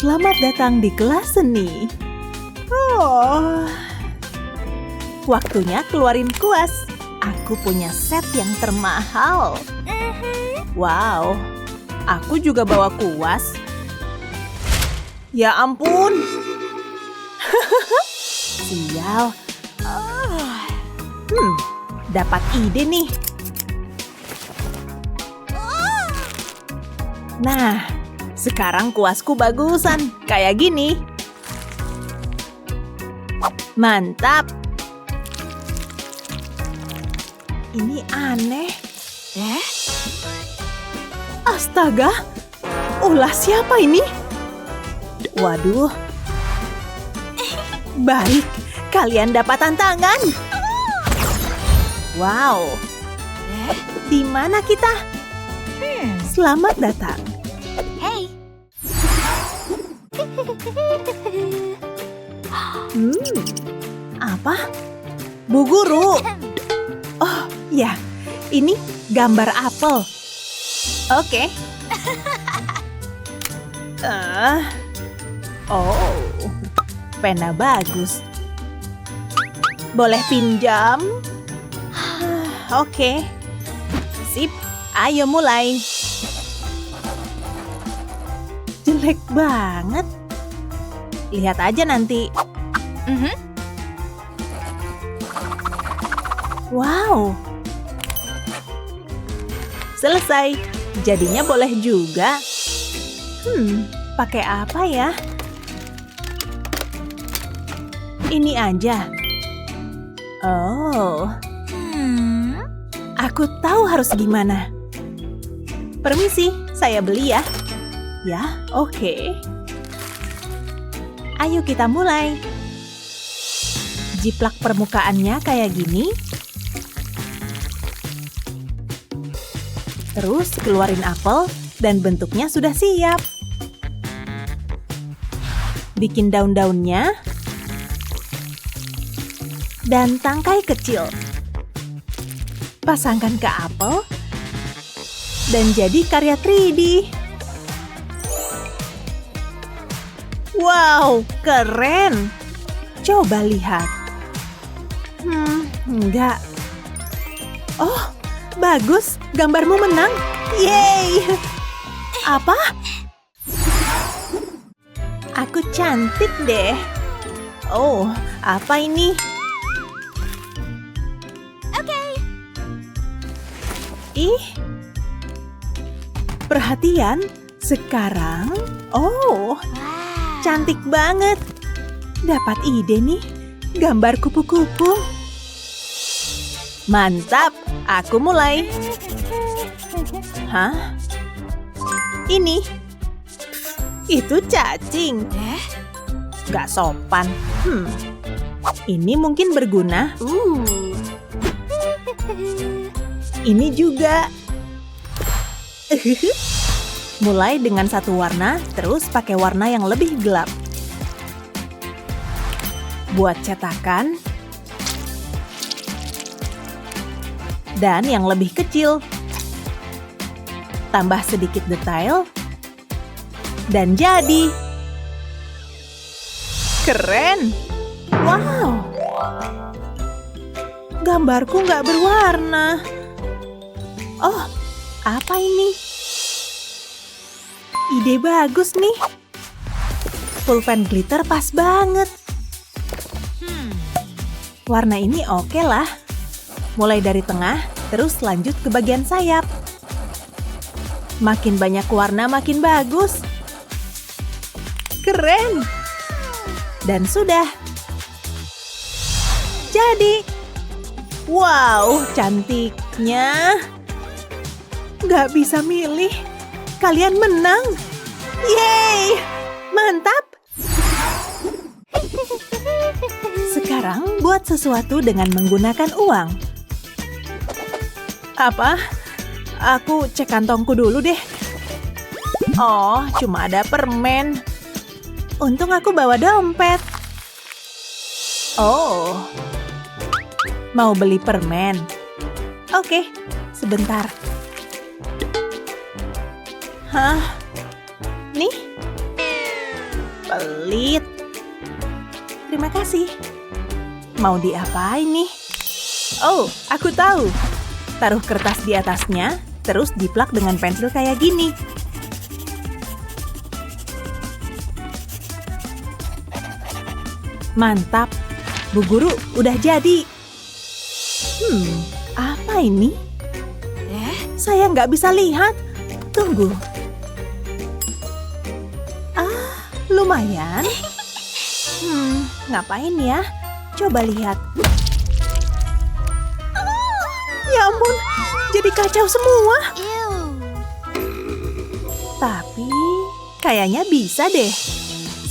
Selamat datang di kelas seni. Oh, waktunya keluarin kuas. Aku punya set yang termahal. Wow, aku juga bawa kuas. Ya ampun. Sial. Dapat ide nih. Nah, sekarang kuasku bagusan, kayak gini. Mantap. Ini aneh. Astaga, ulah siapa ini? Waduh. Baik, kalian dapat tantangan. Wow. Di mana kita? Selamat datang. Hey. Apa? Bu Guru. Oh, ya. Ini gambar apel. Oke. Oh, pena bagus. Boleh pinjam? Oke. Sip, ayo mulai. Jelek banget. Lihat aja nanti. Wow. Selesai. Jadinya boleh juga. Pakai apa ya? Ini aja. Oh. Aku tahu harus gimana. Permisi, saya beli ya. Ya, oke. Ayo kita mulai. Jiplak permukaannya kayak gini. Terus keluarin apel dan bentuknya sudah siap. Bikin daun-daunnya. Dan tangkai kecil. Pasangkan ke apel. Dan jadi karya 3D. Wow, keren. Coba lihat. Enggak. Oh, bagus. Gambarmu menang. Yeay. Apa? Aku cantik deh. Oh, apa ini? Ih. Perhatian. Sekarang. Oh. Cantik banget. Dapat ide nih. Gambar kupu-kupu. Mantap. Aku mulai. Hah? Ini. Itu cacing. Gak sopan. Ini mungkin berguna. Ini juga. Mulai dengan satu warna, terus pakai warna yang lebih gelap. Buat cetakan. Dan yang lebih kecil. Tambah sedikit detail. Dan jadi. Keren. Wow. Gambarku nggak berwarna. Oh, apa ini? Ide bagus nih. Pulpen glitter pas banget. Warna ini oke lah. Mulai dari tengah, terus lanjut ke bagian sayap. Makin banyak warna makin bagus. Keren. Dan sudah. Jadi. Wow, cantiknya. Gak bisa milih. Kalian menang. Yeay, mantap. Sekarang buat sesuatu dengan menggunakan uang. Apa? Aku cek kantongku dulu deh. Oh, cuma ada permen. Untung aku bawa dompet. Oh. Mau beli permen? Oke, sebentar. Hah? Nih? Pelit. Terima kasih. Mau diapain nih? Oh, aku tahu. Taruh kertas di atasnya, terus diplak dengan pensil kayak gini. Mantap. Bu Guru udah jadi. Apa ini? Saya nggak bisa lihat. Tunggu. Lumayan. Ngapain ya? Coba lihat. Ya ampun, jadi kacau semua. Tapi kayaknya bisa deh.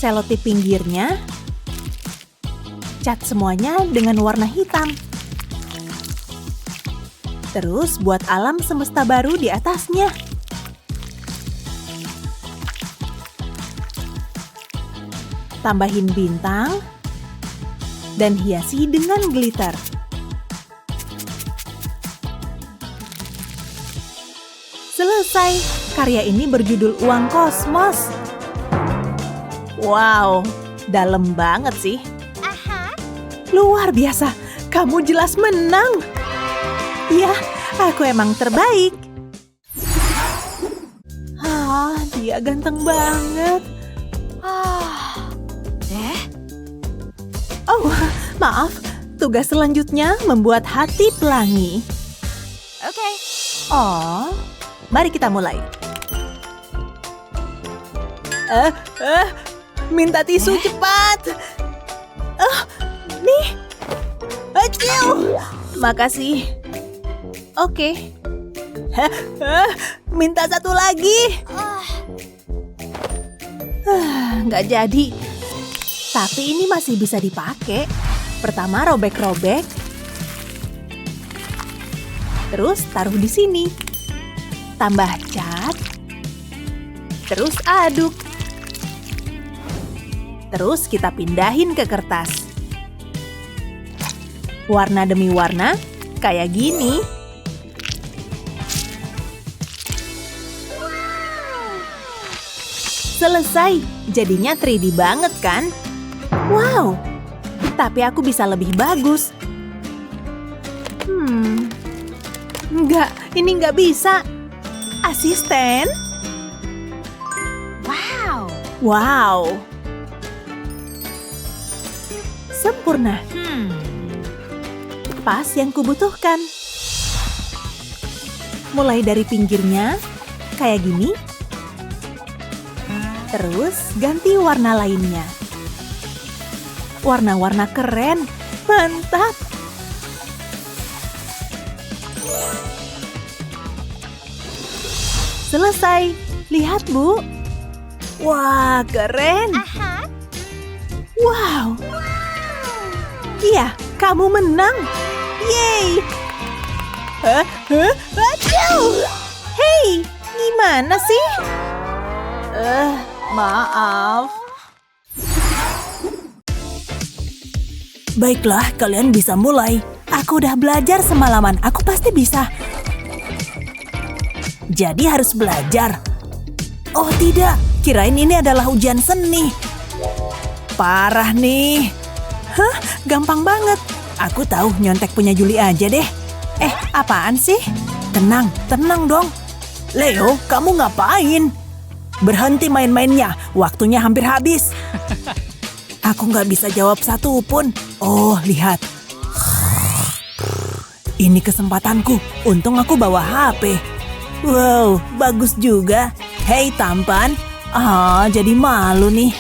Selotip pinggirnya, cat semuanya dengan warna hitam. Terus buat alam semesta baru di atasnya. Tambahin bintang dan hiasi dengan glitter. Selesai. Karya ini berjudul Uang Kosmos. Wow, dalam banget sih. Luar biasa, kamu jelas menang. Ya, aku emang terbaik. Dia ganteng banget. Oh, maaf. Tugas selanjutnya membuat hati pelangi. Oke. Oh, mari kita mulai. Minta tisu cepat. Nih. Acil. Makasih. Oke. Minta satu lagi. Nggak jadi. Tapi ini masih bisa dipakai. Pertama robek-robek. Terus taruh di sini. Tambah cat. Terus aduk. Terus kita pindahin ke kertas. Warna demi warna, kayak gini. Selesai, jadinya 3D banget kan? Wow, tapi aku bisa lebih bagus. Enggak, ini nggak bisa. Asisten? Wow. Sempurna. Pas yang kubutuhkan. Mulai dari pinggirnya, kayak gini. Terus ganti warna lainnya. Warna-warna keren. Mantap. Selesai. Lihat, Bu. Wah, keren. Wow. Iya, kamu menang. Yeay. Hei, gimana sih? Maaf. Baiklah, kalian bisa mulai. Aku udah belajar semalaman, aku pasti bisa. Jadi harus belajar. Oh tidak, kirain ini adalah ujian seni. Parah nih. Gampang banget. Aku tahu nyontek punya Juli aja deh. Apaan sih? Tenang, tenang dong. Leo, kamu ngapain? Berhenti main-mainnya, waktunya hampir habis. Aku nggak bisa jawab satu pun. Oh, lihat. Ini kesempatanku, untung aku bawa HP. Wow, bagus juga. Hei tampan, jadi malu nih.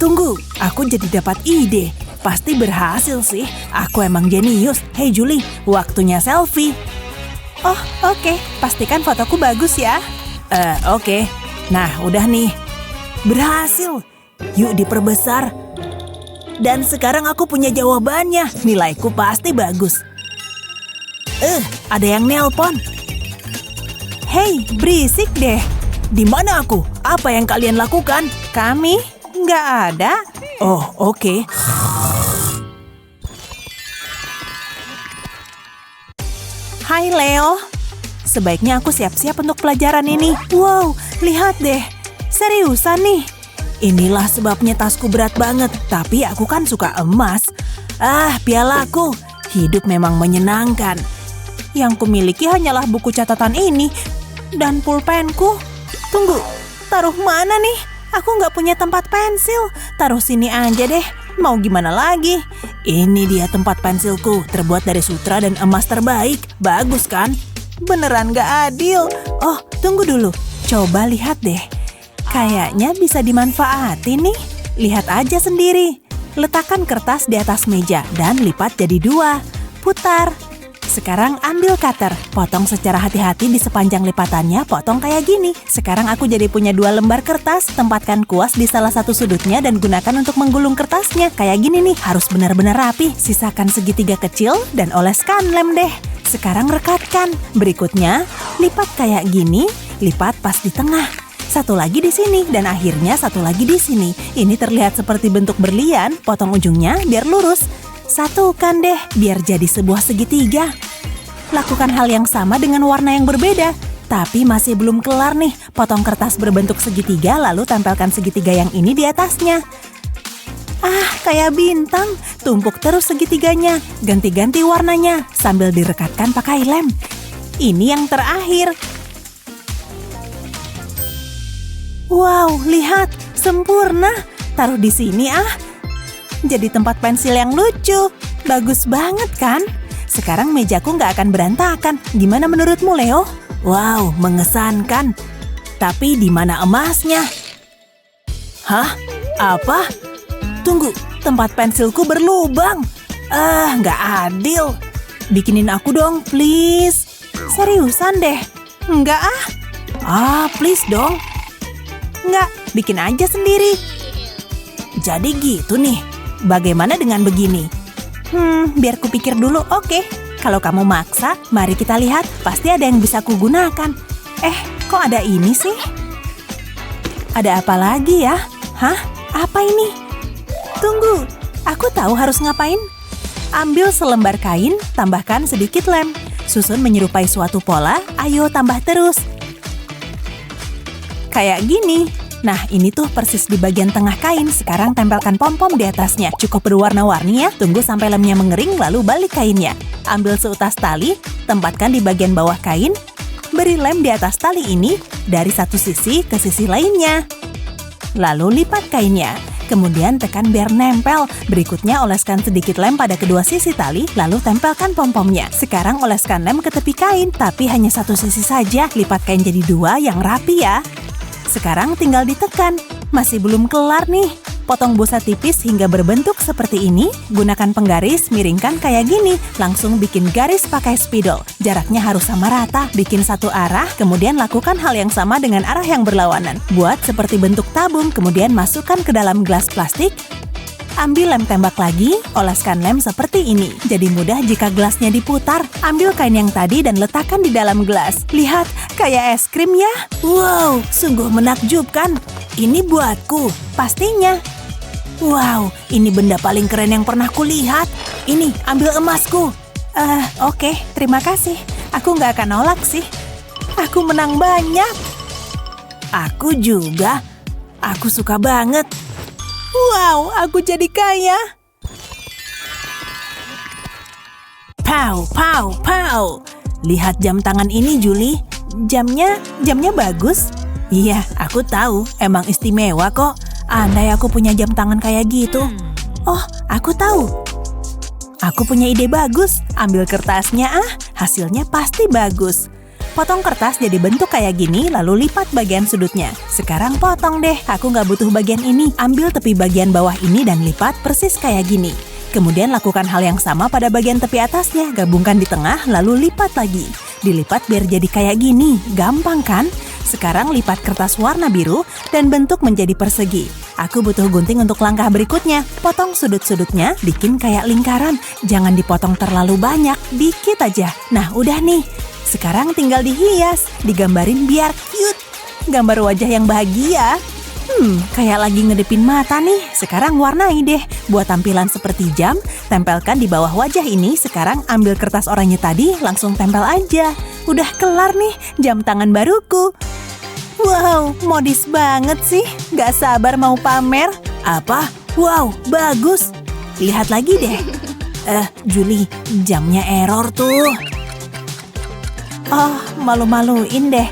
Tunggu, aku jadi dapat ide. Pasti berhasil sih, aku emang jenius. Hei Juli, waktunya selfie. Oh, oke. Pastikan fotoku bagus ya. Oke. Nah, udah nih. Berhasil. Yuk diperbesar. Dan sekarang aku punya jawabannya. Nilaiku pasti bagus. Ada yang nelpon. Hei, berisik deh. Di mana aku? Apa yang kalian lakukan? Kami? Nggak ada. Oh, oke. Hai Leo. Sebaiknya aku siap-siap untuk pelajaran ini. Wow, lihat deh. Seriusan nih. Inilah sebabnya tasku berat banget, tapi aku kan suka emas. Pialaku, hidup memang menyenangkan. Yang kumiliki hanyalah buku catatan ini dan pulpenku. Tunggu, taruh mana nih? Aku nggak punya tempat pensil. Taruh sini aja deh. Mau gimana lagi? Ini dia tempat pensilku, terbuat dari sutra dan emas terbaik. Bagus kan? Beneran gak adil. Oh, tunggu dulu. Coba lihat deh. Kayaknya bisa dimanfaatin nih. Lihat aja sendiri. Letakkan kertas di atas meja dan lipat jadi 2. Putar. Sekarang ambil cutter, potong secara hati-hati di sepanjang lipatannya, potong kayak gini. Sekarang aku jadi punya 2 lembar kertas, tempatkan kuas di salah satu sudutnya dan gunakan untuk menggulung kertasnya. Kayak gini nih, harus benar-benar rapi. Sisakan segitiga kecil dan oleskan lem deh. Sekarang rekatkan. Berikutnya, lipat kayak gini, lipat pas di tengah. Satu lagi di sini dan akhirnya satu lagi di sini. Ini terlihat seperti bentuk berlian, potong ujungnya biar lurus. Satukan deh, biar jadi sebuah segitiga. Lakukan hal yang sama dengan warna yang berbeda. Tapi masih belum kelar nih. Potong kertas berbentuk segitiga, lalu tempelkan segitiga yang ini di atasnya. Kayak bintang. Tumpuk terus segitiganya. Ganti-ganti warnanya, sambil direkatkan pakai lem. Ini yang terakhir. Wow, lihat. Sempurna. Taruh di sini Jadi tempat pensil yang lucu. Bagus banget kan? Sekarang mejaku nggak akan berantakan. Gimana menurutmu, Leo? Wow, mengesankan. Tapi di mana emasnya? Hah? Apa? Tunggu, tempat pensilku berlubang. Nggak adil. Bikinin aku dong, please. Seriusan deh. Nggak please dong. Nggak, bikin aja sendiri. Jadi gitu nih. Bagaimana dengan begini? Biar kupikir dulu, oke. Kalau kamu maksa, mari kita lihat. Pasti ada yang bisa kugunakan. Kok ada ini sih? Ada apa lagi ya? Hah? Apa ini? Tunggu, aku tahu harus ngapain. Ambil selembar kain, tambahkan sedikit lem. Susun menyerupai suatu pola, ayo tambah terus. Kayak gini. Nah, ini tuh persis di bagian tengah kain. Sekarang tempelkan pom-pom di atasnya. Cukup berwarna-warni ya. Tunggu sampai lemnya mengering, lalu balik kainnya. Ambil seutas tali, tempatkan di bagian bawah kain. Beri lem di atas tali ini dari satu sisi ke sisi lainnya. Lalu lipat kainnya. Kemudian tekan biar nempel. Berikutnya oleskan sedikit lem pada kedua sisi tali, lalu tempelkan pom-pomnya. Sekarang oleskan lem ke tepi kain, tapi hanya satu sisi saja. Lipat kain jadi 2 yang rapi ya. Sekarang tinggal ditekan. Masih belum kelar nih. Potong busa tipis hingga berbentuk seperti ini. Gunakan penggaris, miringkan kayak gini. Langsung bikin garis pakai spidol. Jaraknya harus sama rata. Bikin satu arah, kemudian lakukan hal yang sama dengan arah yang berlawanan. Buat seperti bentuk tabung, kemudian masukkan ke dalam gelas plastik. Ambil lem tembak lagi, oleskan lem seperti ini. Jadi mudah jika gelasnya diputar. Ambil kain yang tadi dan letakkan di dalam gelas. Lihat, kayak es krim ya. Wow, sungguh menakjubkan. Ini buatku, pastinya. Wow, ini benda paling keren yang pernah kulihat. Ini, ambil emasku. Oke, terima kasih. Aku nggak akan nolak sih. Aku menang banyak. Aku juga. Aku suka banget. Wow, aku jadi kaya. Pow, pow, pow. Lihat jam tangan ini, Julie. Jamnya bagus. Iya, aku tahu. Emang istimewa kok. Andai aku punya jam tangan kayak gitu. Oh, aku tahu. Aku punya ide bagus. Ambil kertasnya hasilnya pasti bagus. Potong kertas jadi bentuk kayak gini, lalu lipat bagian sudutnya. Sekarang potong deh, aku nggak butuh bagian ini. Ambil tepi bagian bawah ini dan lipat persis kayak gini. Kemudian lakukan hal yang sama pada bagian tepi atasnya. Gabungkan di tengah, lalu lipat lagi. Dilipat biar jadi kayak gini. Gampang kan? Sekarang lipat kertas warna biru dan bentuk menjadi persegi. Aku butuh gunting untuk langkah berikutnya. Potong sudut-sudutnya, bikin kayak lingkaran. Jangan dipotong terlalu banyak, dikit aja. Nah, udah nih. Sekarang tinggal dihias, digambarin biar cute. Gambar wajah yang bahagia. Kayak lagi ngedepin mata nih. Sekarang warnai deh. Buat tampilan seperti jam, tempelkan di bawah wajah ini. Sekarang ambil kertas oranye tadi, langsung tempel aja. Udah kelar nih, jam tangan baruku. Wow, modis banget sih. Gak sabar mau pamer. Apa? Wow, bagus. Lihat lagi deh. Julie, jamnya error tuh. Oh, malu-maluin deh.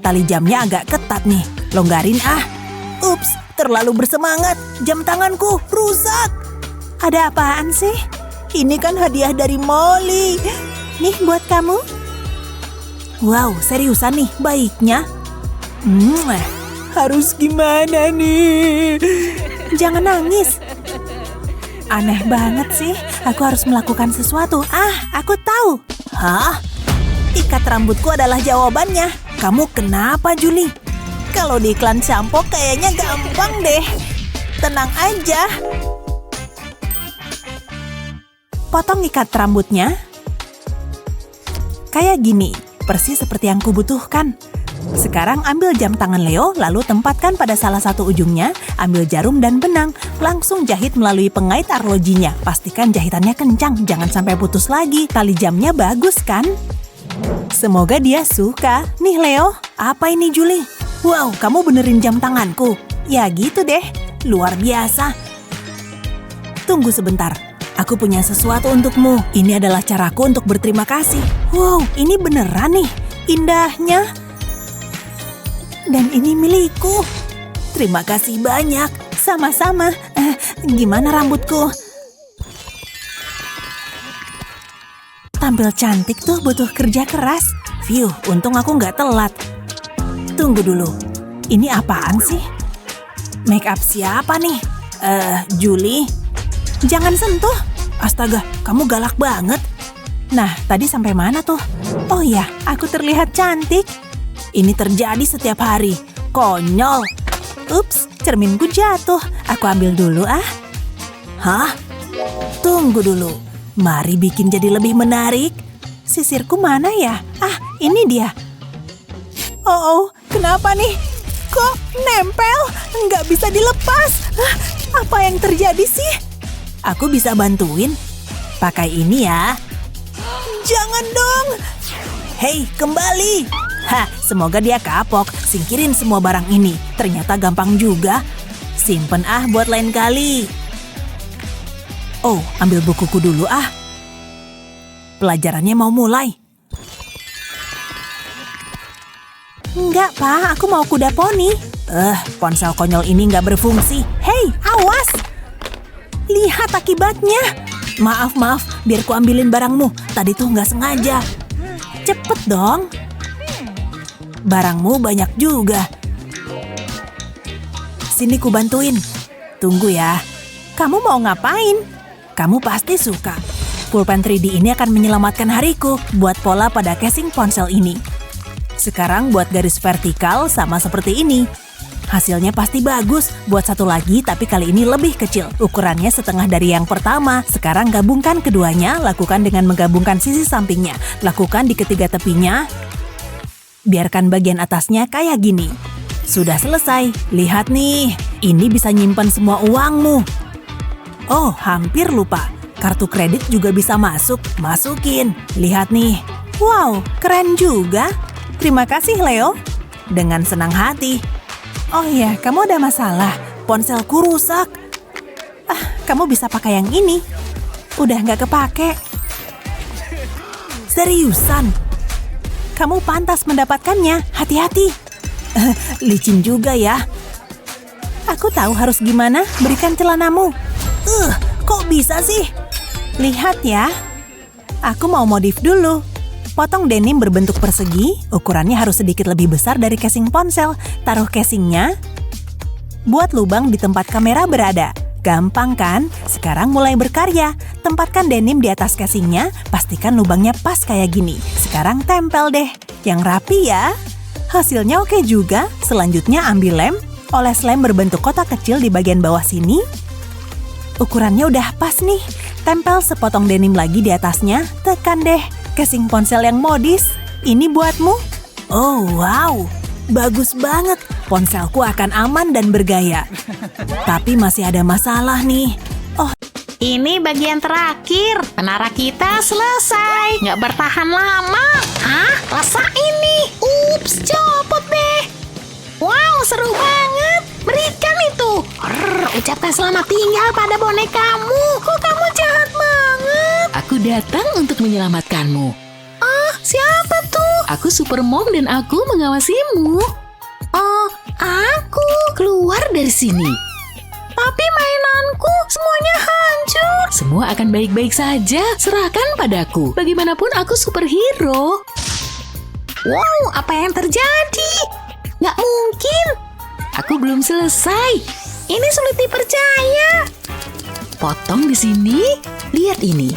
Tali jamnya agak ketat nih. Longgarin ah. Ups, terlalu bersemangat. Jam tanganku rusak. Ada apaan sih? Ini kan hadiah dari Molly. Nih buat kamu. Wow, seriusan nih baiknya. Harus gimana nih? Jangan nangis. Aneh banget sih. Aku harus melakukan sesuatu. Aku tahu. Hah? Ikat rambutku adalah jawabannya. Kamu kenapa, Julie? Kalau di iklan sampo kayaknya gampang deh. Tenang aja. Potong ikat rambutnya. Kayak gini. Persis seperti yang kubutuhkan. Sekarang ambil jam tangan Leo, lalu tempatkan pada salah satu ujungnya, ambil jarum dan benang, langsung jahit melalui pengait arlojinya. Pastikan jahitannya kencang, jangan sampai putus lagi. Tali jamnya bagus kan? Semoga dia suka. Nih Leo, apa ini Julie? Wow, kamu benerin jam tanganku. Ya gitu deh, luar biasa. Tunggu sebentar. Aku punya sesuatu untukmu. Ini adalah caraku untuk berterima kasih. Wow, ini beneran nih. Indahnya. Dan ini milikku. Terima kasih banyak. Sama-sama. Gimana rambutku? Tampil cantik tuh butuh kerja keras. Phew, untung aku nggak telat. Tunggu dulu. Ini apaan sih? Make up siapa nih? Julie? Jangan sentuh. Astaga, kamu galak banget. Nah, tadi sampai mana tuh? Oh ya, aku terlihat cantik. Ini terjadi setiap hari. Konyol. Ups, cerminku jatuh. Aku ambil dulu ah. Hah? Tunggu dulu. Mari bikin jadi lebih menarik. Sisirku mana ya? Ini dia. Oh, kenapa nih? Kok nempel? Nggak bisa dilepas. Apa yang terjadi sih? Aku bisa bantuin. Pakai ini ya. Jangan dong. Hei, kembali. Semoga dia kapok. Singkirin semua barang ini. Ternyata gampang juga. Simpen buat lain kali. Oh, ambil bukuku dulu Pelajarannya mau mulai. Enggak, Pak. Aku mau kuda poni. Ponsel konyol ini nggak berfungsi. Hei, awas. Lihat akibatnya. Maaf, biar ku ambilin barangmu. Tadi tuh nggak sengaja. Cepet dong. Barangmu banyak juga. Sini ku bantuin. Tunggu ya. Kamu mau ngapain? Kamu pasti suka. Pulpen 3D ini akan menyelamatkan hariku. Buat pola pada casing ponsel ini. Sekarang buat garis vertikal sama seperti ini. Hasilnya pasti bagus. Buat satu lagi, tapi kali ini lebih kecil. Ukurannya setengah dari yang pertama. Sekarang gabungkan keduanya. Lakukan dengan menggabungkan sisi sampingnya. Lakukan di ketiga tepinya. Biarkan bagian atasnya kayak gini. Sudah selesai. Lihat nih. Ini bisa nyimpan semua uangmu. Oh, hampir lupa. Kartu kredit juga bisa masuk. Masukin. Lihat nih. Wow, keren juga. Terima kasih, Leo. Dengan senang hati. Oh iya, kamu ada masalah. Ponselku rusak. Kamu bisa pakai yang ini. Udah nggak kepake. Seriusan. Kamu pantas mendapatkannya. Hati-hati. Licin juga ya. Aku tahu harus gimana. Berikan celanamu. Kok bisa sih? Lihat ya. Aku mau modif dulu. Potong denim berbentuk persegi, ukurannya harus sedikit lebih besar dari casing ponsel. Taruh casingnya. Buat lubang di tempat kamera berada. Gampang kan? Sekarang mulai berkarya. Tempatkan denim di atas casingnya, pastikan lubangnya pas kayak gini. Sekarang tempel deh. Yang rapi ya. Hasilnya oke juga. Selanjutnya ambil lem. Oles lem berbentuk kotak kecil di bagian bawah sini. Ukurannya udah pas nih. Tempel sepotong denim lagi di atasnya. Tekan deh. Casing ponsel yang modis, ini buatmu. Oh wow, bagus banget. Ponselku akan aman dan bergaya. Tapi masih ada masalah nih. Oh, ini bagian terakhir. Menara kita selesai. Nggak bertahan lama. Rasa ini. Ups, copot deh. seru banget. Berikan itu. Ucapkan selamat tinggal pada bonekamu. Kok kamu jahat banget? Aku datang untuk menyelamatkanmu. Ah, siapa tuh? Aku Super Mom dan aku mengawasimu. Oh, aku. Keluar dari sini. Tapi mainanku semuanya hancur. Semua akan baik-baik saja. Serahkan padaku. Bagaimanapun aku superhero. Wow, apa yang terjadi? Nggak mungkin. Aku belum selesai. Ini sulit dipercaya. Potong di sini. Lihat ini.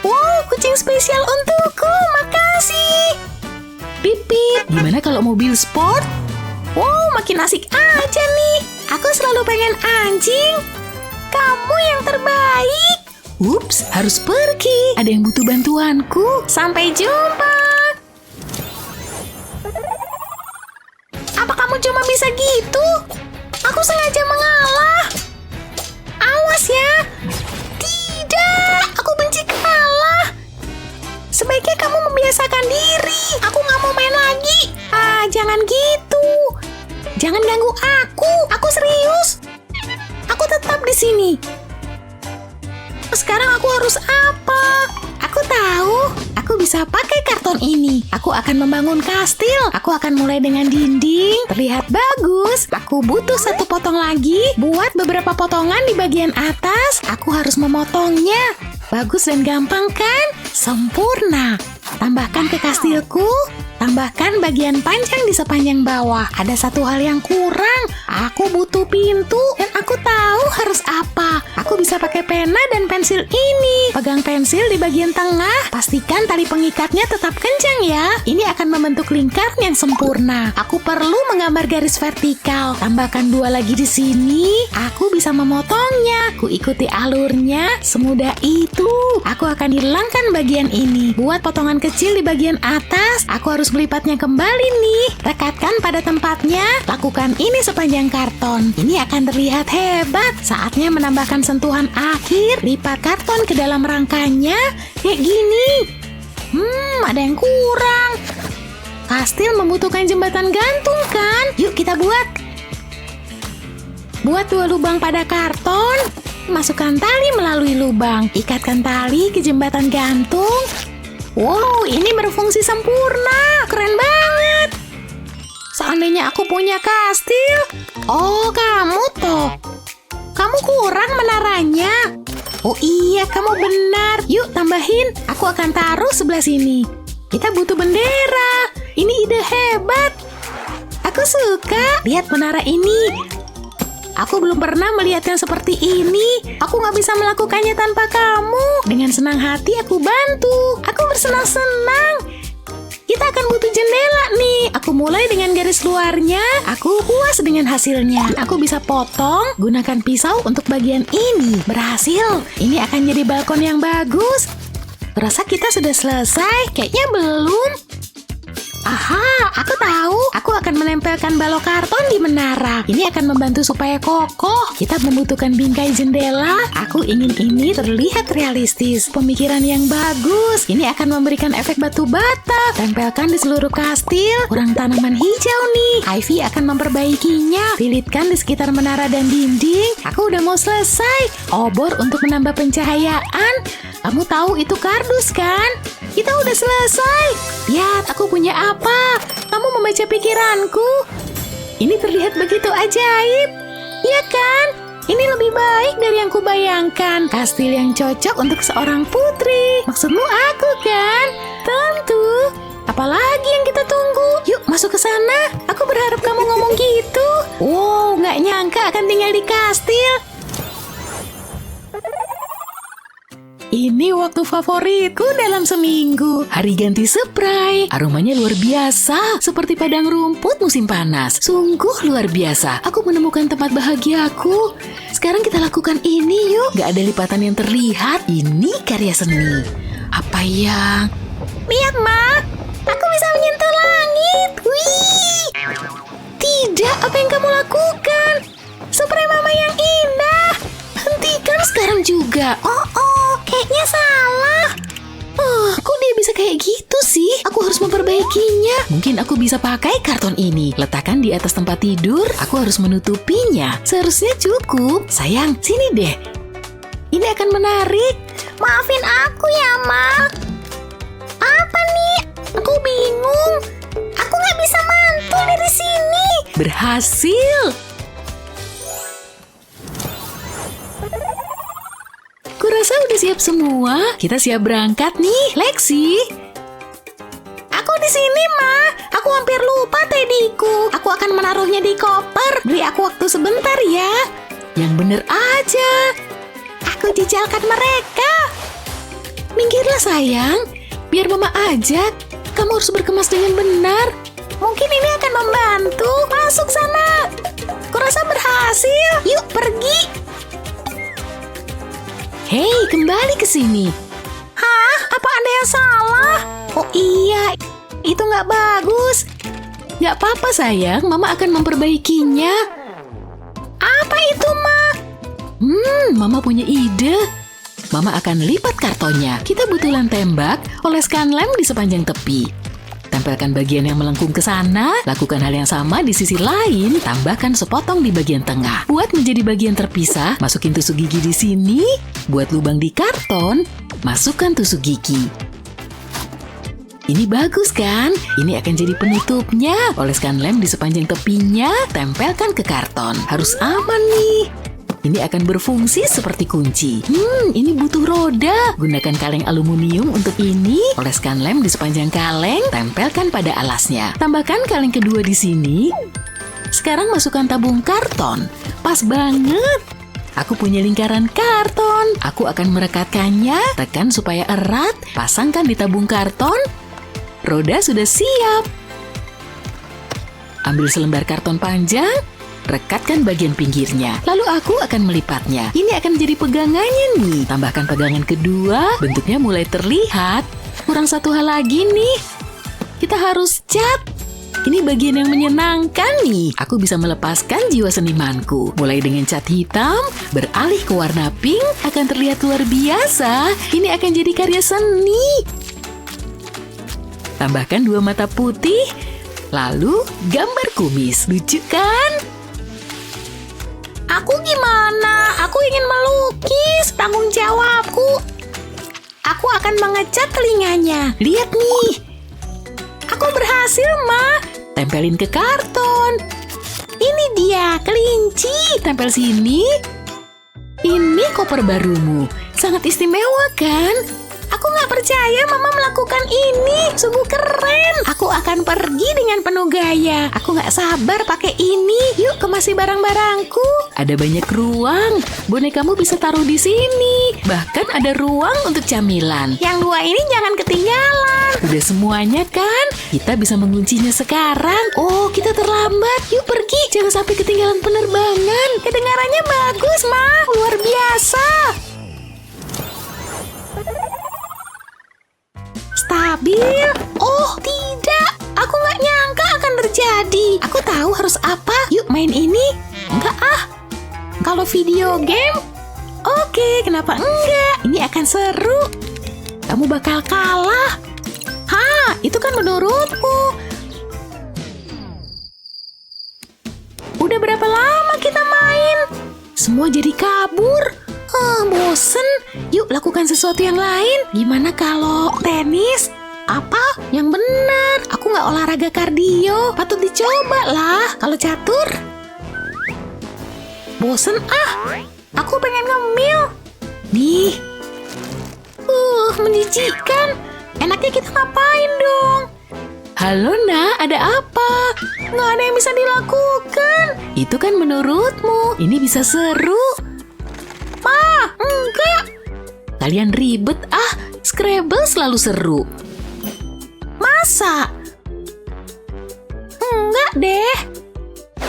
Wow, kucing spesial untukku. Makasih. Pip pip. Gimana kalau mobil sport? Wow, makin asik aja nih. Aku selalu pengen anjing. Kamu yang terbaik. Ups, harus pergi. Ada yang butuh bantuanku. Sampai jumpa. Apa kamu cuma bisa gitu? Aku sengaja mengalah. Awas ya. Tidak, aku benci kalah. Sebaiknya kamu membiasakan diri. Aku nggak mau main lagi. Ah, jangan gitu. Jangan ganggu aku. Aku serius. Aku tetap di sini. Sekarang aku harus apa? Aku tahu. Aku bisa pakai karton ini. Aku akan membangun kastil. Aku akan mulai dengan dinding. Terlihat bagus. Aku butuh satu potong lagi. Buat beberapa potongan di bagian atas. Aku harus memotongnya. Bagus dan gampang kan? Sempurna. Tambahkan ke kastilku. Tambahkan bagian panjang di sepanjang bawah. Ada satu hal yang kurang. Aku butuh pintu dan aku tahu harus apa. Aku bisa pakai pena dan pensil ini. Pegang pensil di bagian tengah. Pastikan tali pengikatnya tetap kencang ya. Ini akan membentuk lingkaran yang sempurna. Aku perlu menggambar garis vertikal. Tambahkan 2 lagi di sini. Aku bisa memotongnya. Ku ikuti alurnya. Semudah itu. Aku akan hilangkan bagian ini. Buat potongan kecil di bagian atas. Aku harus melipatnya kembali nih. Rekatkan pada tempatnya. Lakukan ini sepanjang karton. Ini akan terlihat hebat. Saatnya menambahkan sentuhan akhir. Lipat karton ke dalam rangkanya. Kayak gini. Ada yang kurang. Kastil membutuhkan jembatan gantung kan? Yuk kita buat. Buat 2 lubang pada karton. Masukkan tali melalui lubang. Ikatkan tali ke jembatan gantung. Wow, ini berfungsi sempurna. Keren banget. Seandainya aku punya kastil. Oh, kamu toh. Kamu kurang menaranya. Oh iya, kamu benar. Yuk tambahin. Aku akan taruh sebelah sini. Kita butuh bendera. Ini ide hebat. Aku suka. Lihat menara ini. Aku belum pernah melihat yang seperti ini. Aku nggak bisa melakukannya tanpa kamu. Dengan senang hati aku bantu. Aku bersenang-senang. Kita akan butuh jendela nih. Aku mulai dengan garis luarnya. Aku puas dengan hasilnya. Aku bisa potong, gunakan pisau untuk bagian ini. Berhasil. Ini akan jadi balkon yang bagus. Rasa kita sudah selesai. Kayaknya belum. Aha, aku tahu. Aku akan menempelkan balok karton di menara. Ini akan membantu supaya kokoh. Kita membutuhkan bingkai jendela. Aku ingin ini terlihat realistis. Pemikiran yang bagus. Ini akan memberikan efek batu bata. Tempelkan di seluruh kastil. Kurang tanaman hijau nih. Ivy akan memperbaikinya. Lilitkan di sekitar menara dan dinding. Aku udah mau selesai. Obor untuk menambah pencahayaan. Kamu tahu itu kardus kan? Kita udah selesai. Lihat, aku punya apa? Kamu membaca pikiranku. Ini terlihat begitu ajaib. Iya kan? Ini lebih baik dari yang kubayangkan. Kastil yang cocok untuk seorang putri. Maksudmu aku kan? Tentu. Apalagi yang kita tunggu? Yuk masuk ke sana. Aku berharap kamu ngomong gitu. Wow, nggak nyangka akan tinggal di kastil. Ini waktu favoritku dalam seminggu. Hari ganti spray. Aromanya luar biasa. Seperti padang rumput musim panas. Sungguh luar biasa. Aku menemukan tempat bahagiaku. Sekarang kita lakukan ini yuk. Gak ada lipatan yang terlihat. Ini karya seni. Apa yang... Lihat, Ma. Aku bisa menyentuh langit. Wih. Tidak, apa yang kamu lakukan? Spray Mama yang indah. Hentikan sekarang juga. Oh, kayaknya salah. Kok dia bisa kayak gitu sih? sih? Aku harus memperbaikinya. Mungkin aku bisa pakai karton ini. Letakkan di atas tempat tidur. Aku harus menutupinya. Seharusnya cukup. Sayang, sini deh. Ini akan menarik. Maafin aku ya, Ma. Apa nih? Aku bingung. Aku nggak bisa mantul dari sini. Berhasil. Kurasa udah siap semua. Kita siap berangkat nih, Lexi. Aku di sini, Ma. Aku hampir lupa tediku. Aku akan menaruhnya di koper. Beri aku waktu sebentar ya. Yang bener aja. Aku jejalkan mereka. Minggirlah sayang. Biar mama ajak. Kamu harus berkemas dengan benar. Mungkin ini akan membantu. Masuk sana. Kurasa berhasil. Yuk pergi. Hei, kembali ke sini. Hah? Apa ada yang salah? Oh iya, itu nggak bagus. Gak apa-apa sayang, mama akan memperbaikinya. Apa itu, Ma? Mama punya ide. Mama akan lipat kartonnya. Kita butuh lem tembak, oleskan lem di sepanjang tepi. Tempelkan bagian yang melengkung ke sana, lakukan hal yang sama di sisi lain, tambahkan sepotong di bagian tengah. Buat menjadi bagian terpisah, masukin tusuk gigi di sini, buat lubang di karton, masukkan tusuk gigi. Ini bagus kan? Ini akan jadi penutupnya. Oleskan lem di sepanjang tepinya, tempelkan ke karton. Harus aman nih. Ini akan berfungsi seperti kunci. Ini butuh roda. Gunakan kaleng aluminium untuk ini. Oleskan lem di sepanjang kaleng, tempelkan pada alasnya. Tambahkan kaleng kedua di sini. Sekarang masukkan tabung karton. Pas banget. Aku punya lingkaran karton. Aku akan merekatkannya. Tekan supaya erat. Pasangkan di tabung karton. Roda sudah siap. Ambil selembar karton panjang. Rekatkan bagian pinggirnya. Lalu aku akan melipatnya. Ini akan jadi pegangannya nih. Tambahkan pegangan kedua. Bentuknya mulai terlihat. Kurang satu hal lagi nih. Kita harus cat. Ini bagian yang menyenangkan nih. Aku bisa melepaskan jiwa senimanku. Mulai dengan cat hitam, beralih ke warna pink, akan terlihat luar biasa. Ini akan jadi karya seni. Tambahkan 2 mata putih. Lalu gambar kumis. Lucu kan? Aku gimana? Aku ingin melukis. Tanggung jawabku. Aku akan mengecat telinganya. Lihat nih. Aku berhasil, Ma. Tempelin ke karton. Ini dia, kelinci. Tempel sini. Ini koper barumu. Sangat istimewa kan? Aku nggak percaya Mama melakukan ini. Sungguh keren. Aku akan pergi dengan penuh gaya. Aku nggak sabar pakai ini. Yuk kemasi barang-barangku. Ada banyak ruang. Bonekamu bisa taruh di sini. Bahkan ada ruang untuk camilan. Yang 2 ini jangan ketinggalan. Udah semuanya kan? Kita bisa menguncinya sekarang. Oh, kita terlambat. Yuk pergi. Jangan sampai ketinggalan penerbangan. Kedengarannya bagus, Ma. Luar biasa. Stabil. Oh, tidak. Aku nggak nyangka akan terjadi. Aku tahu harus apa. Yuk main ini. Enggak ah. Kalau video game, oke, kenapa enggak? Ini akan seru. Kamu bakal kalah. Hah, itu kan menurutku. Udah berapa lama kita main? Semua jadi kabur. Bosen. Yuk lakukan sesuatu yang lain. Gimana kalau tenis? Apa? Yang benar. Aku nggak olahraga kardio. Patut dicoba lah. Kalau catur? Bosen ah. Aku pengen ngemil. Nih. Menjijikan. Enaknya kita ngapain dong? Halo nak, ada apa? Nggak ada yang bisa dilakukan. Itu kan menurutmu. Ini bisa seru. Ma, enggak. Kalian ribet ah. Scrabble selalu seru. Masa? Enggak deh.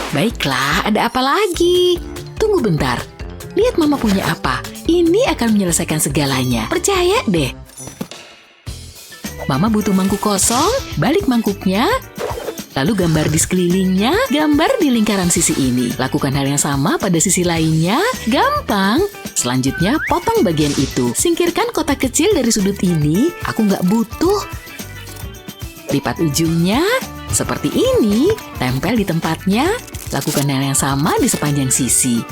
Baiklah, ada apa lagi? Tunggu bentar. Lihat mama punya apa. Ini akan menyelesaikan segalanya. Percaya deh. Mama butuh mangkuk kosong. Balik mangkuknya. Lalu gambar di sekelilingnya, gambar di lingkaran sisi ini. Lakukan hal yang sama pada sisi lainnya. Gampang. Selanjutnya, potong bagian itu. Singkirkan kotak kecil dari sudut ini. Aku nggak butuh. Lipat ujungnya seperti ini, tempel di tempatnya. Lakukan hal yang sama di sepanjang sisi.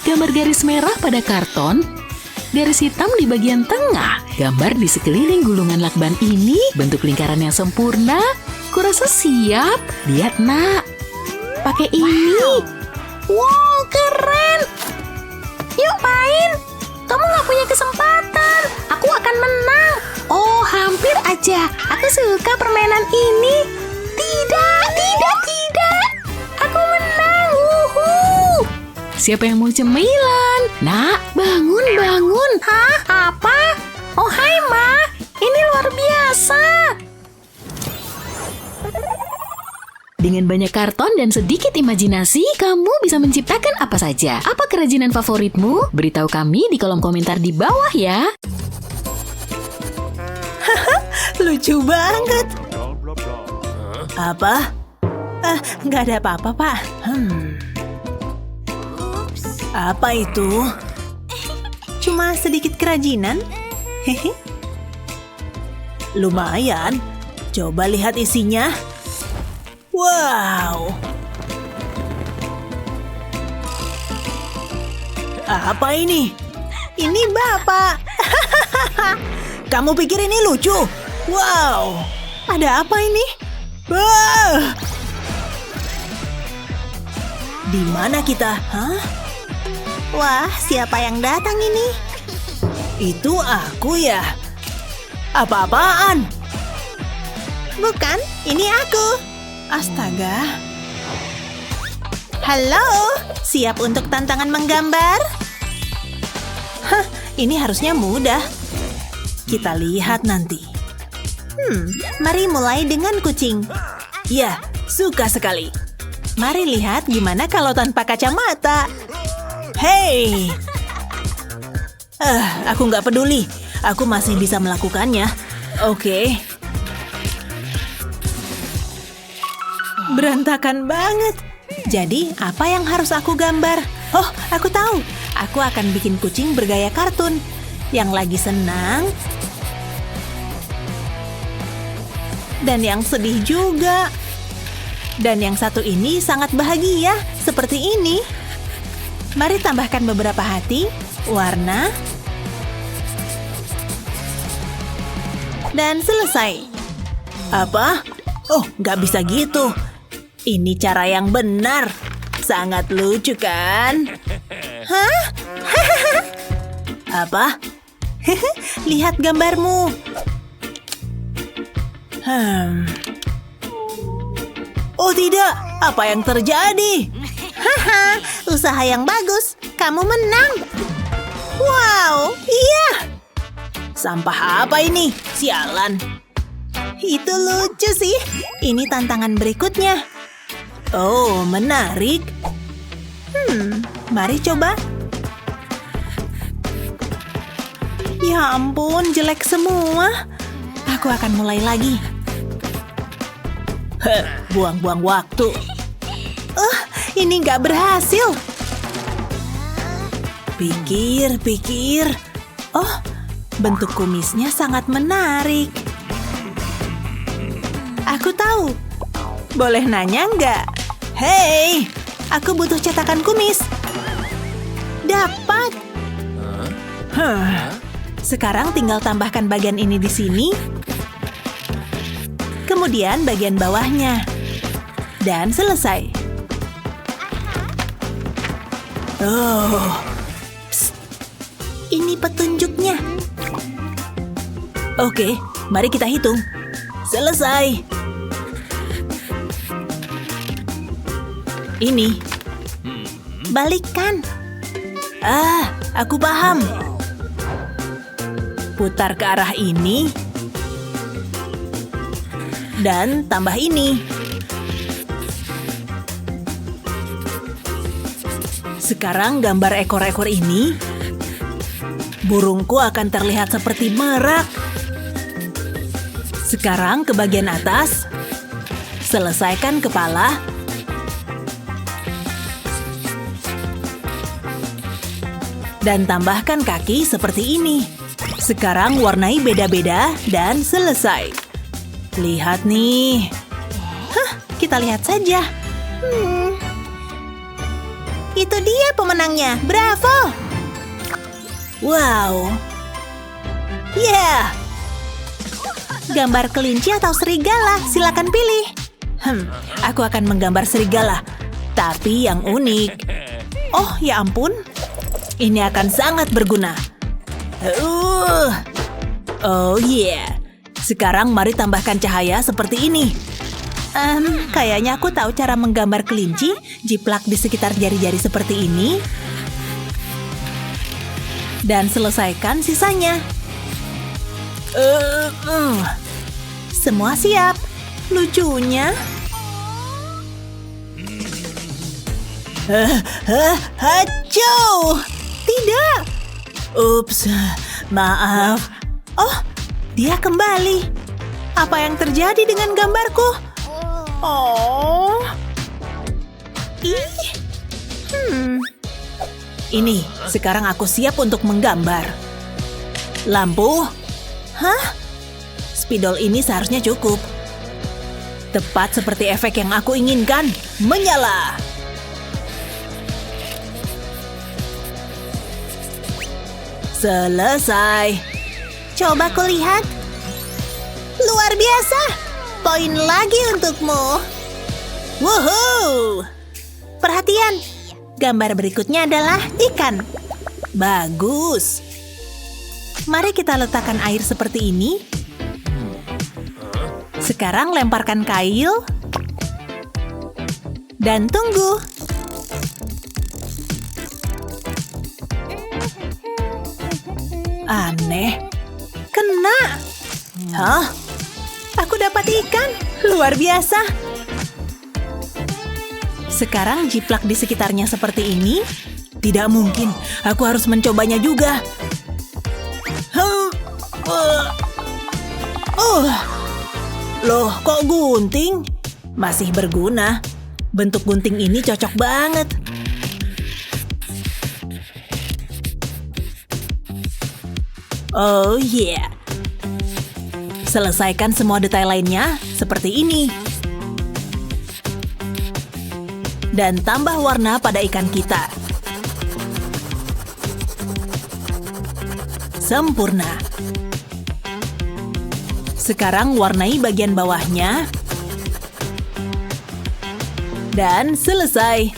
Gambar garis merah pada karton, garis hitam di bagian tengah. Gambar di sekeliling gulungan lakban ini bentuk lingkaran yang sempurna. Kurasa siap. Lihat, Nak. Pakai ini. Wow, keren. Yuk main. Kamu gak punya kesempatan. Aku akan menang. Oh, hampir aja. Aku suka permainan ini. Tidak. Aku menang. Wuhu. Siapa yang mau cemilan? Nak, bangun. Hah? Apa? Oh, hai, Ma. Ini luar biasa. Dengan banyak karton dan sedikit imajinasi, kamu bisa menciptakan apa saja. Apa kerajinan favoritmu? Beritahu kami di kolom komentar di bawah ya. Lucu banget. Apa? Nggak ada apa-apa, Pak. Apa itu? Cuma sedikit kerajinan. Hehe. Lumayan. Coba lihat isinya. Wow. Apa ini? Ini Bapak. Kamu pikir ini lucu? Wow. Ada apa ini? Wah. Di mana kita? Hah? Wah, siapa yang datang ini? Itu aku ya. Apa-apaan? Bukan, ini aku. Astaga. Halo, siap untuk tantangan menggambar? Hah, ini harusnya mudah. Kita lihat nanti. Mari mulai dengan kucing. Ya, suka sekali. Mari lihat gimana kalau tanpa kacamata. Hei! Aku nggak peduli. Aku masih bisa melakukannya. Oke. Berantakan banget. Jadi, apa yang harus aku gambar? Oh, aku tahu. Aku akan bikin kucing bergaya kartun. Yang lagi senang. Dan yang sedih juga. Dan yang satu ini sangat bahagia. Seperti ini. Mari tambahkan beberapa hati, warna. Dan selesai. Apa? Oh, nggak bisa gitu. Ini cara yang benar. Sangat lucu kan? Hah? Apa? Lihat gambarmu. Oh tidak, apa yang terjadi? Haha, usaha yang bagus. Kamu menang. Wow, iya. Sampah apa ini? Sialan. Itu lucu sih. Ini tantangan berikutnya. Oh, menarik. Mari coba. Ya ampun, jelek semua. Aku akan mulai lagi. Buang-buang waktu. Ini nggak berhasil. Pikir. Oh, bentuk kumisnya sangat menarik. Aku tahu. Boleh nanya nggak? Hei, aku butuh cetakan kumis. Dapat. Sekarang tinggal tambahkan bagian ini di sini. Kemudian bagian bawahnya. Dan selesai. Oh. Psst. Ini petunjuknya. Oke, mari kita hitung. Selesai. Ini. Balikkan. Aku paham. Putar ke arah ini. Dan tambah ini. Sekarang gambar ekor-ekor ini. Burungku akan terlihat seperti merak. Sekarang ke bagian atas. Selesaikan kepala. Dan tambahkan kaki seperti ini. Sekarang warnai beda-beda dan selesai. Lihat nih. Kita lihat saja. Itu dia pemenangnya. Bravo! Wow. Yeah. Gambar kelinci atau serigala? Silakan pilih. Aku akan menggambar serigala, tapi yang unik. Oh, ya ampun. Ini akan sangat berguna. Oh yeah. Sekarang mari tambahkan cahaya seperti ini. Kayaknya aku tahu cara menggambar kelinci. Jiplak di sekitar jari-jari seperti ini. Dan selesaikan sisanya. Semua siap. Lucunya. Hacau! Tidak. Ups, maaf. Oh, dia kembali. Apa yang terjadi dengan gambarku? Oh. Ini, sekarang aku siap untuk menggambar. Lampu? Spidol ini seharusnya cukup. Tepat seperti efek yang aku inginkan. Menyala! Selesai. Coba kulihat. Luar biasa. Poin lagi untukmu. Woohoo! Perhatian. Gambar berikutnya adalah ikan. Bagus. Mari kita letakkan air seperti ini. Sekarang lemparkan kail. Dan tunggu. Aneh. Kena. Hah? Aku dapat ikan. Luar biasa. Sekarang jiplak di sekitarnya seperti ini. Tidak mungkin. Aku harus mencobanya juga. Loh, kok gunting? Masih berguna. Bentuk gunting ini cocok banget. Oh yeah. Selesaikan semua detail lainnya seperti ini. Dan tambah warna pada ikan kita. Sempurna. Sekarang warnai bagian bawahnya. Dan selesai.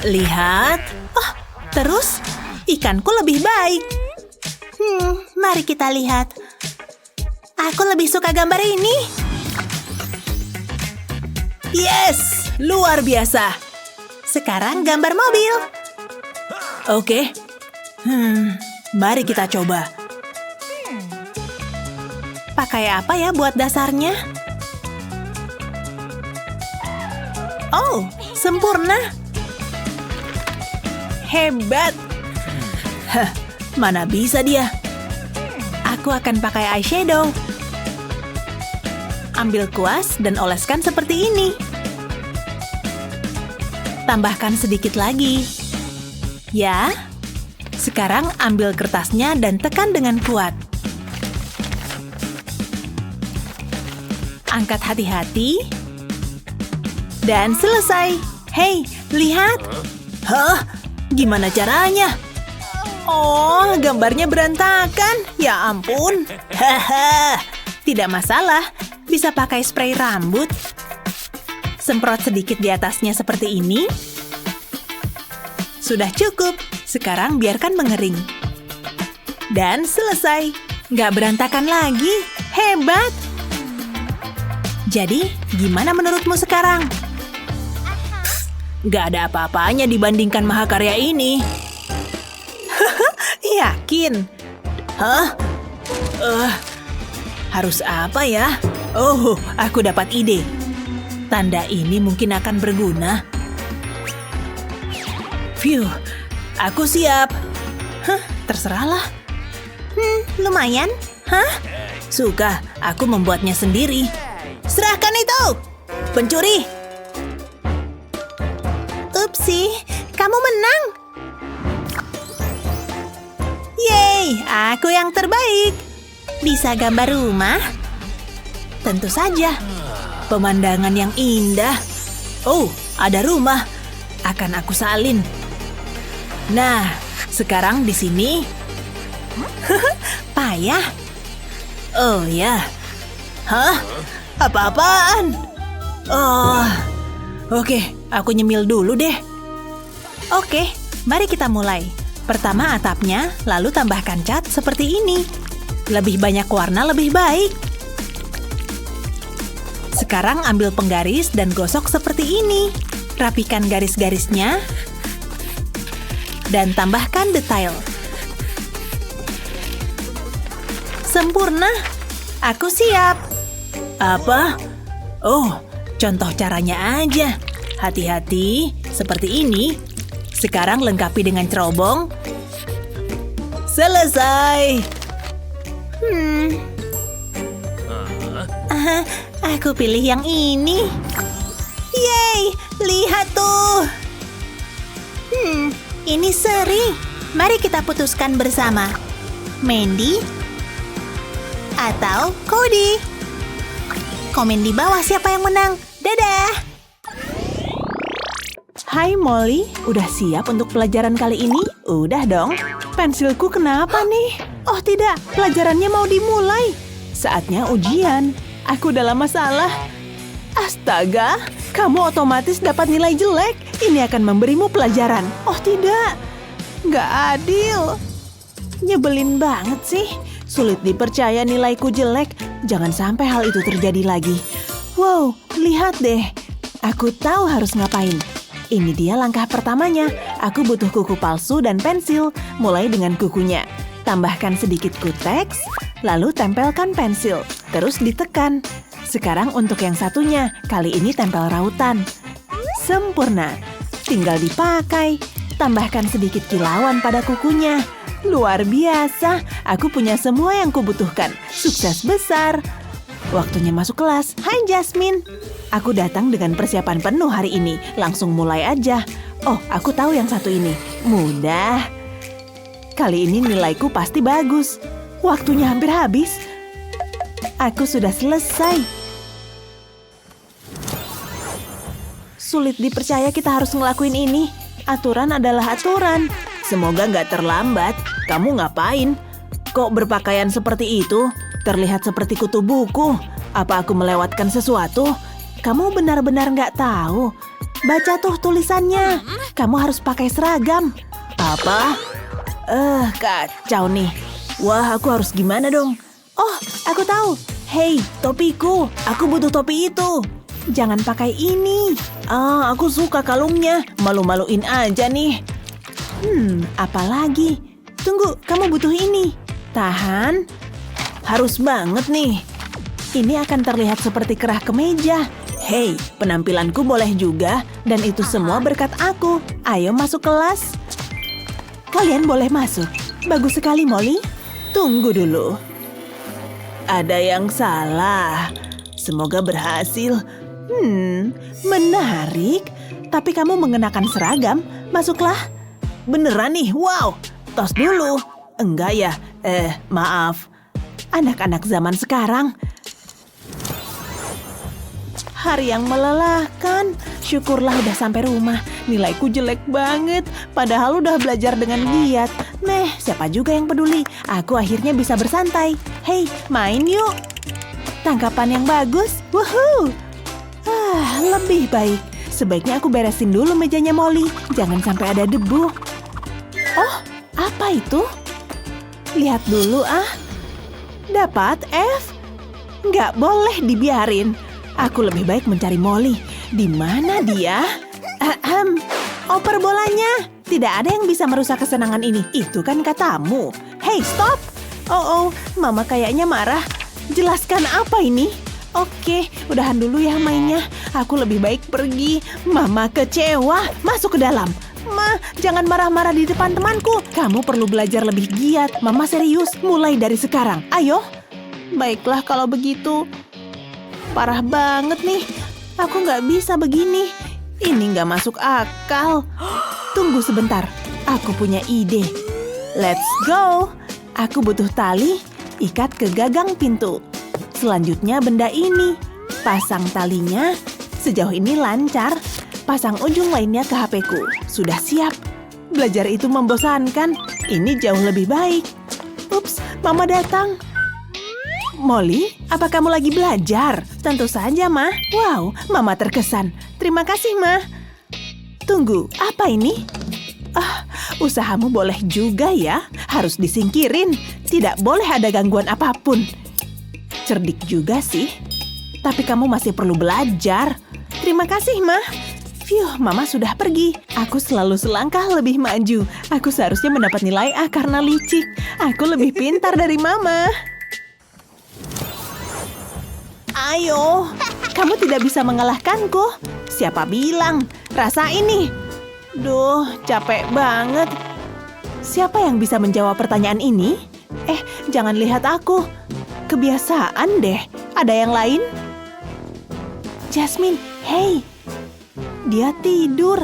Lihat. Oh, terus ikanku lebih baik. Mari kita lihat. Aku lebih suka gambar ini. Yes, luar biasa. Sekarang gambar mobil. Oke. Mari kita coba. Pakai apa ya buat dasarnya? Oh, sempurna. Hebat. Mana bisa dia? Aku akan pakai eyeshadow. Ambil kuas dan oleskan seperti ini. Tambahkan sedikit lagi. Ya. Sekarang ambil kertasnya dan tekan dengan kuat. Angkat hati-hati. Dan selesai. Hei, lihat. Hah? Gimana caranya? Oh, gambarnya berantakan. Ya ampun. Haha. Tidak masalah. Bisa pakai spray rambut. Semprot sedikit di atasnya seperti ini. Sudah cukup. Sekarang biarkan mengering. Dan selesai. Nggak berantakan lagi. Hebat. Jadi, gimana menurutmu sekarang? Nggak ada apa-apanya dibandingkan mahakarya ini. Yakin? Hah? Harus apa ya? Oh, aku dapat ide. Tanda ini mungkin akan berguna. Phew, aku siap. Terserahlah. Lumayan. Hah? Suka, aku membuatnya sendiri. Serahkan itu! Pencuri! Upsi, kamu menang. Yeay! Hei, aku yang terbaik. Bisa gambar rumah? Tentu saja. Pemandangan yang indah. Oh, ada rumah. Akan aku salin. Nah, sekarang di sini. Payah. Oh ya. Hah? Apa-apaan? Oh, oke, aku nyemil dulu deh. Oke, mari kita mulai. Pertama atapnya, lalu tambahkan cat seperti ini. Lebih banyak warna lebih baik. Sekarang ambil penggaris dan gosok seperti ini. Rapikan garis-garisnya. Dan tambahkan detail. Sempurna. Aku siap. Apa? Oh, contoh caranya aja. Hati-hati, seperti ini. Sekarang lengkapi dengan cerobong. Selesai. Aku pilih yang ini. Yeay, lihat tuh. Ini seri. Mari kita putuskan bersama. Mandy atau Cody. Komen di bawah siapa yang menang. Dadah. Hai Molly, udah siap untuk pelajaran kali ini? Udah dong. Pensilku kenapa nih? Oh tidak, pelajarannya mau dimulai. Saatnya ujian. Aku dalam masalah. Astaga, kamu otomatis dapat nilai jelek. Ini akan memberimu pelajaran. Oh tidak, nggak adil. Nyebelin banget sih. Sulit dipercaya nilaiku jelek. Jangan sampai hal itu terjadi lagi. Wow, lihat deh. Aku tahu harus ngapain. Ini dia langkah pertamanya. Aku butuh kuku palsu dan pensil. Mulai dengan kukunya. Tambahkan sedikit kuteks, lalu tempelkan pensil. Terus ditekan. Sekarang untuk yang satunya. Kali ini tempel rautan. Sempurna. Tinggal dipakai. Tambahkan sedikit kilauan pada kukunya. Luar biasa. Aku punya semua yang kubutuhkan. Sukses besar. Waktunya masuk kelas. Hai Jasmine. Aku datang dengan persiapan penuh hari ini. Langsung mulai aja. Oh, aku tahu yang satu ini. Mudah. Kali ini nilaiku pasti bagus. Waktunya hampir habis. Aku sudah selesai. Sulit dipercaya kita harus ngelakuin ini. Aturan adalah aturan. Semoga nggak terlambat. Kamu ngapain? Kok berpakaian seperti itu? Terlihat seperti kutu buku. Apa aku melewatkan sesuatu? Kamu benar-benar nggak tahu. Baca tuh tulisannya. Kamu harus pakai seragam. Apa? Kacau nih. Wah, aku harus gimana dong? Oh, aku tahu. Hei, topiku. Aku butuh topi itu. Jangan pakai ini. Aku suka kalungnya. Malu-maluin aja nih. Apa lagi? Tunggu, kamu butuh ini. Tahan. Harus banget nih. Ini akan terlihat seperti kerah kemeja. Hei, penampilanku boleh juga, dan itu semua berkat aku. Ayo masuk kelas. Kalian boleh masuk. Bagus sekali, Molly. Tunggu dulu. Ada yang salah. Semoga berhasil. Menarik. Tapi kamu mengenakan seragam. Masuklah. Beneran nih, wow. Tos dulu. Enggak ya? Maaf. Anak-anak zaman sekarang. Hari yang melelahkan. Syukurlah udah sampai rumah. Nilaiku jelek banget. Padahal udah belajar dengan giat. Siapa juga yang peduli? Aku akhirnya bisa bersantai. Hei, main yuk. Tangkapan yang bagus. Woohoo. Lebih baik. Sebaiknya aku beresin dulu mejanya Molly. Jangan sampai ada debu. Oh, apa itu? Lihat dulu Dapat F? Nggak boleh dibiarin. Aku lebih baik mencari Molly. Di mana dia? Oper bolanya. Tidak ada yang bisa merusak kesenangan ini. Itu kan katamu. Hei, stop. Oh, Mama kayaknya marah. Jelaskan apa ini? Oke, udahan dulu ya mainnya. Aku lebih baik pergi. Mama kecewa. Masuk ke dalam. Ma, jangan marah-marah di depan temanku. Kamu perlu belajar lebih giat. Mama serius. Mulai dari sekarang. Ayo. Baiklah kalau begitu. Parah banget nih. Aku nggak bisa begini. Ini nggak masuk akal. Tunggu sebentar. Aku punya ide. Let's go. Aku butuh tali, ikat ke gagang pintu. Selanjutnya benda ini. Pasang talinya. Sejauh ini lancar. Pasang ujung lainnya ke HP-ku. Sudah siap. Belajar itu membosankan. Ini jauh lebih baik. Ups, Mama datang. Molly, apa kamu lagi belajar? Tentu saja, Ma. Wow, Mama terkesan. Terima kasih, Ma. Tunggu, apa ini? Usahamu boleh juga ya. Harus disingkirin. Tidak boleh ada gangguan apapun. Cerdik juga sih. Tapi kamu masih perlu belajar. Terima kasih, Ma. Phew, Mama sudah pergi. Aku selalu selangkah lebih maju. Aku seharusnya mendapat nilai A karena licik. Aku lebih pintar dari Mama. Ayo, kamu tidak bisa mengalahkanku. Siapa bilang? Rasa ini. Duh, capek banget. Siapa yang bisa menjawab pertanyaan ini? Jangan lihat aku. Kebiasaan deh. Ada yang lain? Jasmine, hey. Dia tidur.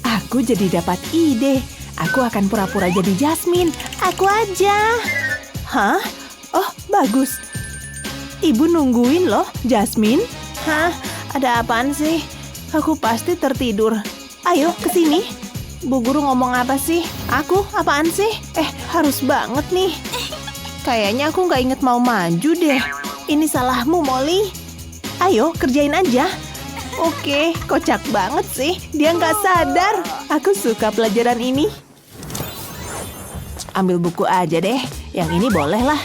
Aku jadi dapat ide. Aku akan pura-pura jadi Jasmine. Aku aja. Hah? Oh, bagus. Ibu nungguin loh, Jasmine. Hah? Ada apaan sih? Aku pasti tertidur. Ayo, kesini. Bu Guru ngomong apa sih? Aku? Apaan sih? Harus banget nih. Kayaknya aku nggak inget mau maju deh. Ini salahmu, Molly. Ayo, kerjain aja. Oke, kocak banget sih. Dia nggak sadar. Aku suka pelajaran ini. Ambil buku aja deh. Yang ini boleh lah.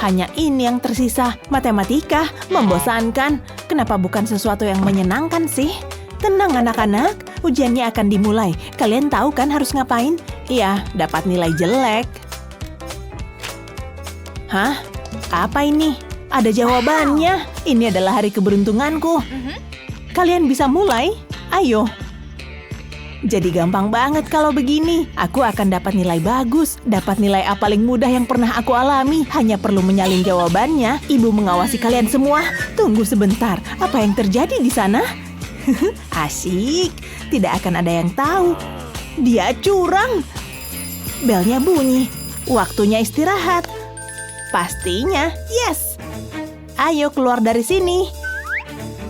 Hanya ini yang tersisa. Matematika, membosankan. Kenapa bukan sesuatu yang menyenangkan sih? Tenang anak-anak, ujiannya akan dimulai. Kalian tahu kan harus ngapain? Iya, dapat nilai jelek. Hah? Apa ini? Ada jawabannya. Ini adalah hari keberuntunganku. Kalian bisa mulai? Ayo. Jadi gampang banget kalau begini. Aku akan dapat nilai bagus. Dapat nilai A paling mudah yang pernah aku alami. Hanya perlu menyalin jawabannya. Ibu mengawasi kalian semua. Tunggu sebentar. Apa yang terjadi di sana? Asyik. Tidak akan ada yang tahu. Dia curang. Belnya bunyi. Waktunya istirahat. Pastinya, yes. Ayo keluar dari sini.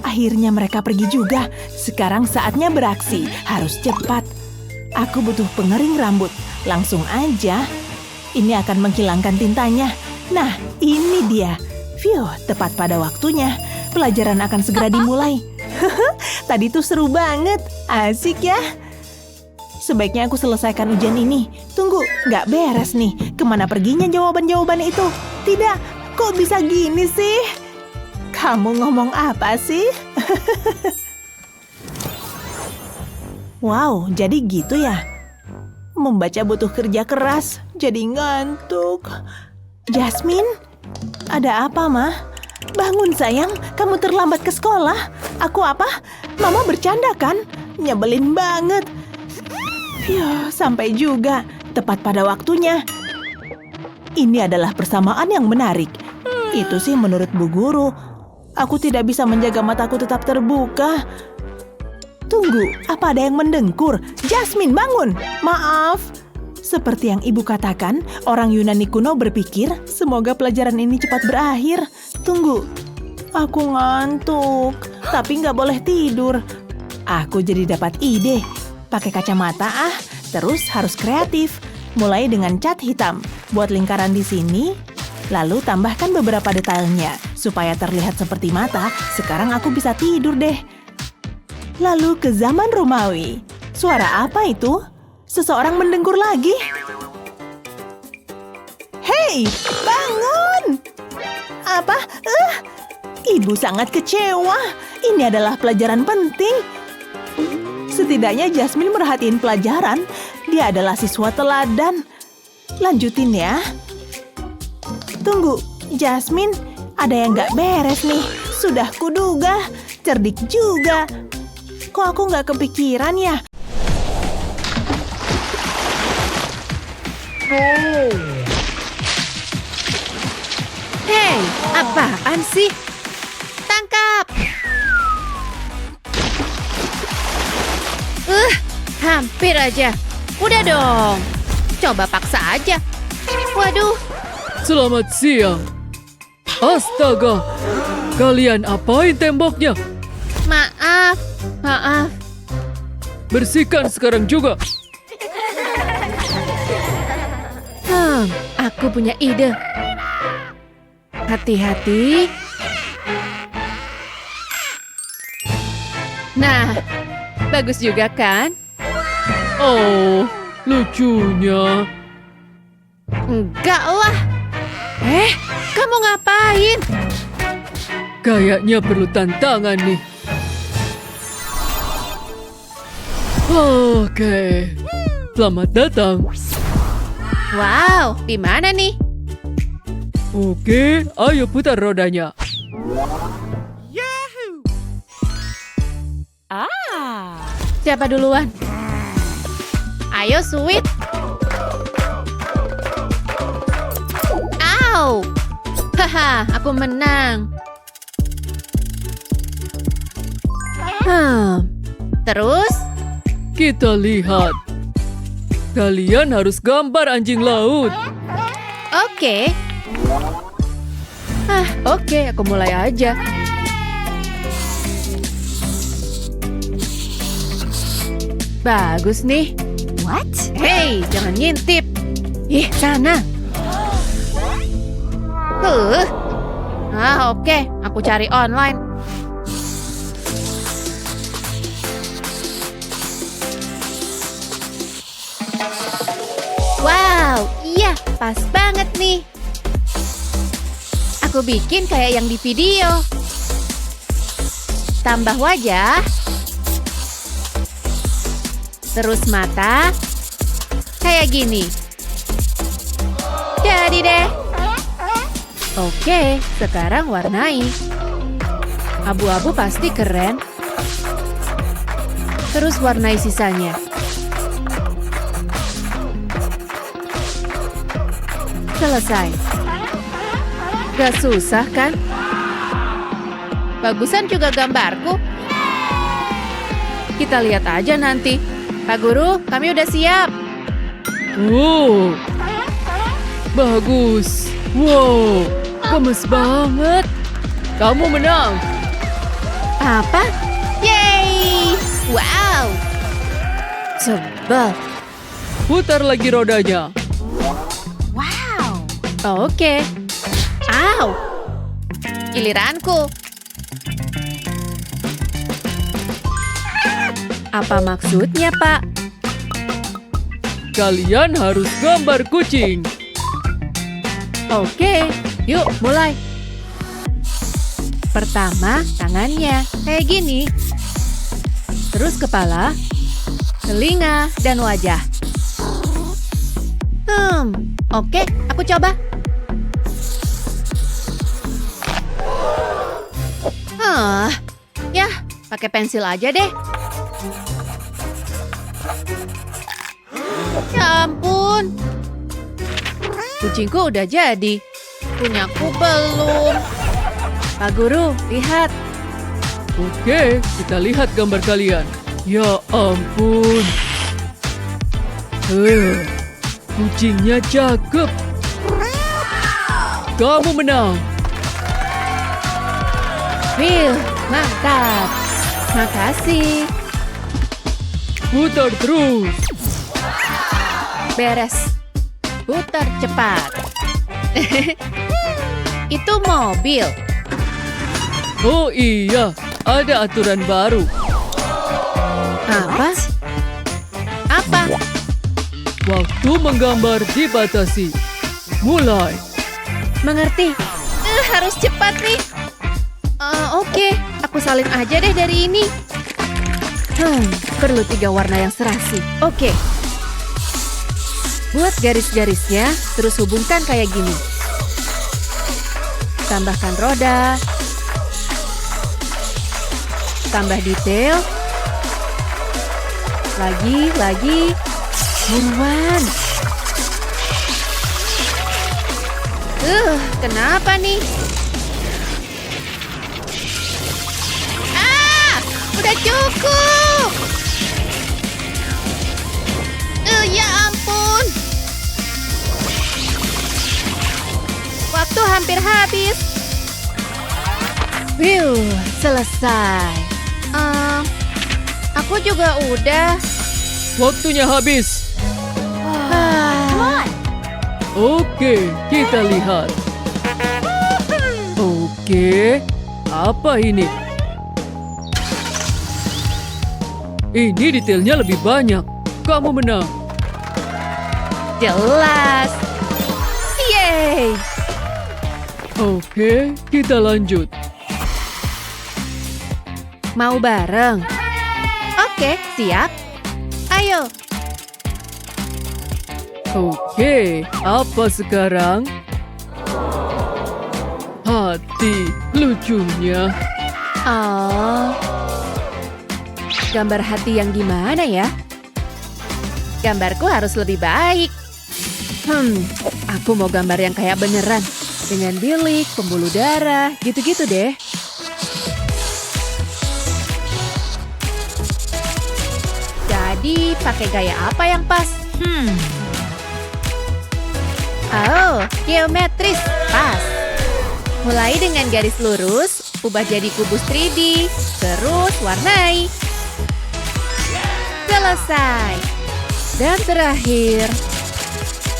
Akhirnya mereka pergi juga. Sekarang saatnya beraksi. Harus cepat. Aku butuh pengering rambut. Langsung aja. Ini akan menghilangkan tintanya. Nah, ini dia. Phew, tepat pada waktunya. Pelajaran akan segera dimulai. Tadi tuh seru banget. Asik ya. Sebaiknya aku selesaikan ujian ini. Tunggu, nggak beres nih. Kemana perginya jawaban-jawaban itu? Tidak, kok bisa gini sih? Kamu ngomong apa sih? Wow, jadi gitu ya? Membaca butuh kerja keras, jadi ngantuk. Jasmine? Ada apa, Ma? Bangun sayang, kamu terlambat ke sekolah. Aku apa? Mama bercanda kan? Nyebelin banget. Phew, sampai juga. Tepat pada waktunya. Ini adalah persamaan yang menarik. Itu sih menurut Bu Guru. Aku tidak bisa menjaga mataku tetap terbuka. Tunggu, apa ada yang mendengkur? Jasmine, bangun! Maaf. Seperti yang ibu katakan, orang Yunani kuno berpikir, semoga pelajaran ini cepat berakhir. Tunggu, aku ngantuk, tapi nggak boleh tidur. Aku jadi dapat ide. Pakai kacamata terus harus kreatif. Mulai dengan cat hitam. Buat lingkaran di sini, lalu tambahkan beberapa detailnya. Supaya terlihat seperti mata, sekarang aku bisa tidur deh. Lalu ke zaman Romawi. Suara apa itu? Seseorang mendengkur lagi. Hei, bangun! Apa? Ibu sangat kecewa. Ini adalah pelajaran penting. Setidaknya Jasmine merhatiin pelajaran. Dia adalah siswa teladan. Lanjutin ya. Tunggu, Jasmine. Ada yang gak beres nih. Sudah kuduga. Cerdik juga. Kok aku gak kepikiran ya? Hei, apaan sih? Tangkap! Hampir aja. Udah dong. Coba paksa aja. Waduh, Selamat siang. Astaga, kalian apain temboknya? maaf. Bersihkan sekarang juga. Aku punya ide. Hati-hati. Nah, bagus juga kan? Oh, lucunya. Enggak lah. Kamu ngapain? Kayaknya perlu tantangan nih. Oke, selamat datang. Wow, di mana nih? Oke, ayo putar rodanya. Siapa duluan? Ayo, Sweet. Au! Haha, aku menang. Terus? Kita lihat. Kalian harus gambar anjing laut. Oke. Oke, aku mulai aja. Bagus nih. What? Hei, jangan ngintip. Ih, sana. Oke, aku cari online. Wow, iya, pas banget nih. Aku bikin kayak yang di video. Tambah wajah. Terus mata. Kayak gini. Jadi deh. Oke, sekarang warnai. Abu-abu pasti keren. Terus warnai sisanya. Selesai. Gak susah kan? Bagusan juga gambarku. Kita lihat aja nanti. Pak Guru, kami udah siap. Wow, bagus. Wow, gemes banget. Kamu menang. Apa? Yeay! Wow! Sebel. Putar lagi rodanya. Oke. Au! Giliranku. Apa maksudnya, Pak? Kalian harus gambar kucing. Oke, yuk mulai. Pertama, tangannya kayak gini. Terus kepala, telinga, dan wajah. Oke, aku coba. Ya, pakai pensil aja deh. Ya ampun. Kucingku udah jadi. Punyaku belum. Pak Guru, lihat. Oke, kita lihat gambar kalian. Ya ampun. Kucingnya cakep. Kamu menang. Mantap. Makasih. Putar terus. Beres. Putar cepat. Itu mobil. Oh iya, ada aturan baru. Apa? Apa? Waktu menggambar dibatasi. Mulai. Mengerti. Harus cepat nih. Oke, aku salin aja deh dari ini. Perlu 3 warna yang serasi. Oke. Buat garis-garisnya, terus hubungkan kayak gini. Tambahkan roda. Tambah detail. Lagi. Buruan. Kenapa nih? Udah cukup. Ya ampun. hampir habis. Selesai. Aku juga udah. Waktunya habis. Oke, kita lihat. Oke, apa ini? Ini detailnya lebih banyak. Kamu menang. Jelas. Yeay. Oke, kita lanjut. Mau bareng? Oke, siap. Ayo. Oke, apa sekarang? Hati, lucunya. Oh. Gambar hati yang gimana ya? Gambarku harus lebih baik. Aku mau gambar yang kayak beneran. Dengan bilik, pembuluh darah, gitu-gitu deh. Jadi, pakai gaya apa yang pas? Oh, geometris. Pas. Mulai dengan garis lurus, ubah jadi kubus 3D, terus warnai. Selesai. Dan terakhir,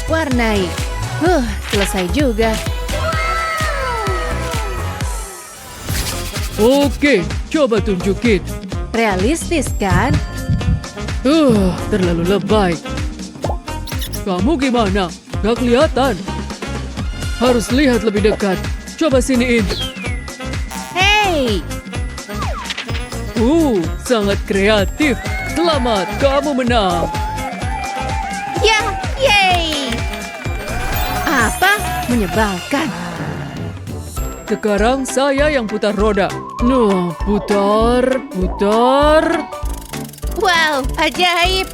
warnai. Selesai juga. Oke, coba tunjukin. Realistis kan? Terlalu lebay. Kamu gimana? Gak kelihatan. Harus lihat lebih dekat. Coba siniin. Hey! Sangat kreatif. Selamat, kamu menang. Ya, yeay! Apa? Menyebalkan. Sekarang saya yang putar roda. Nah, putar. Wow, ajaib!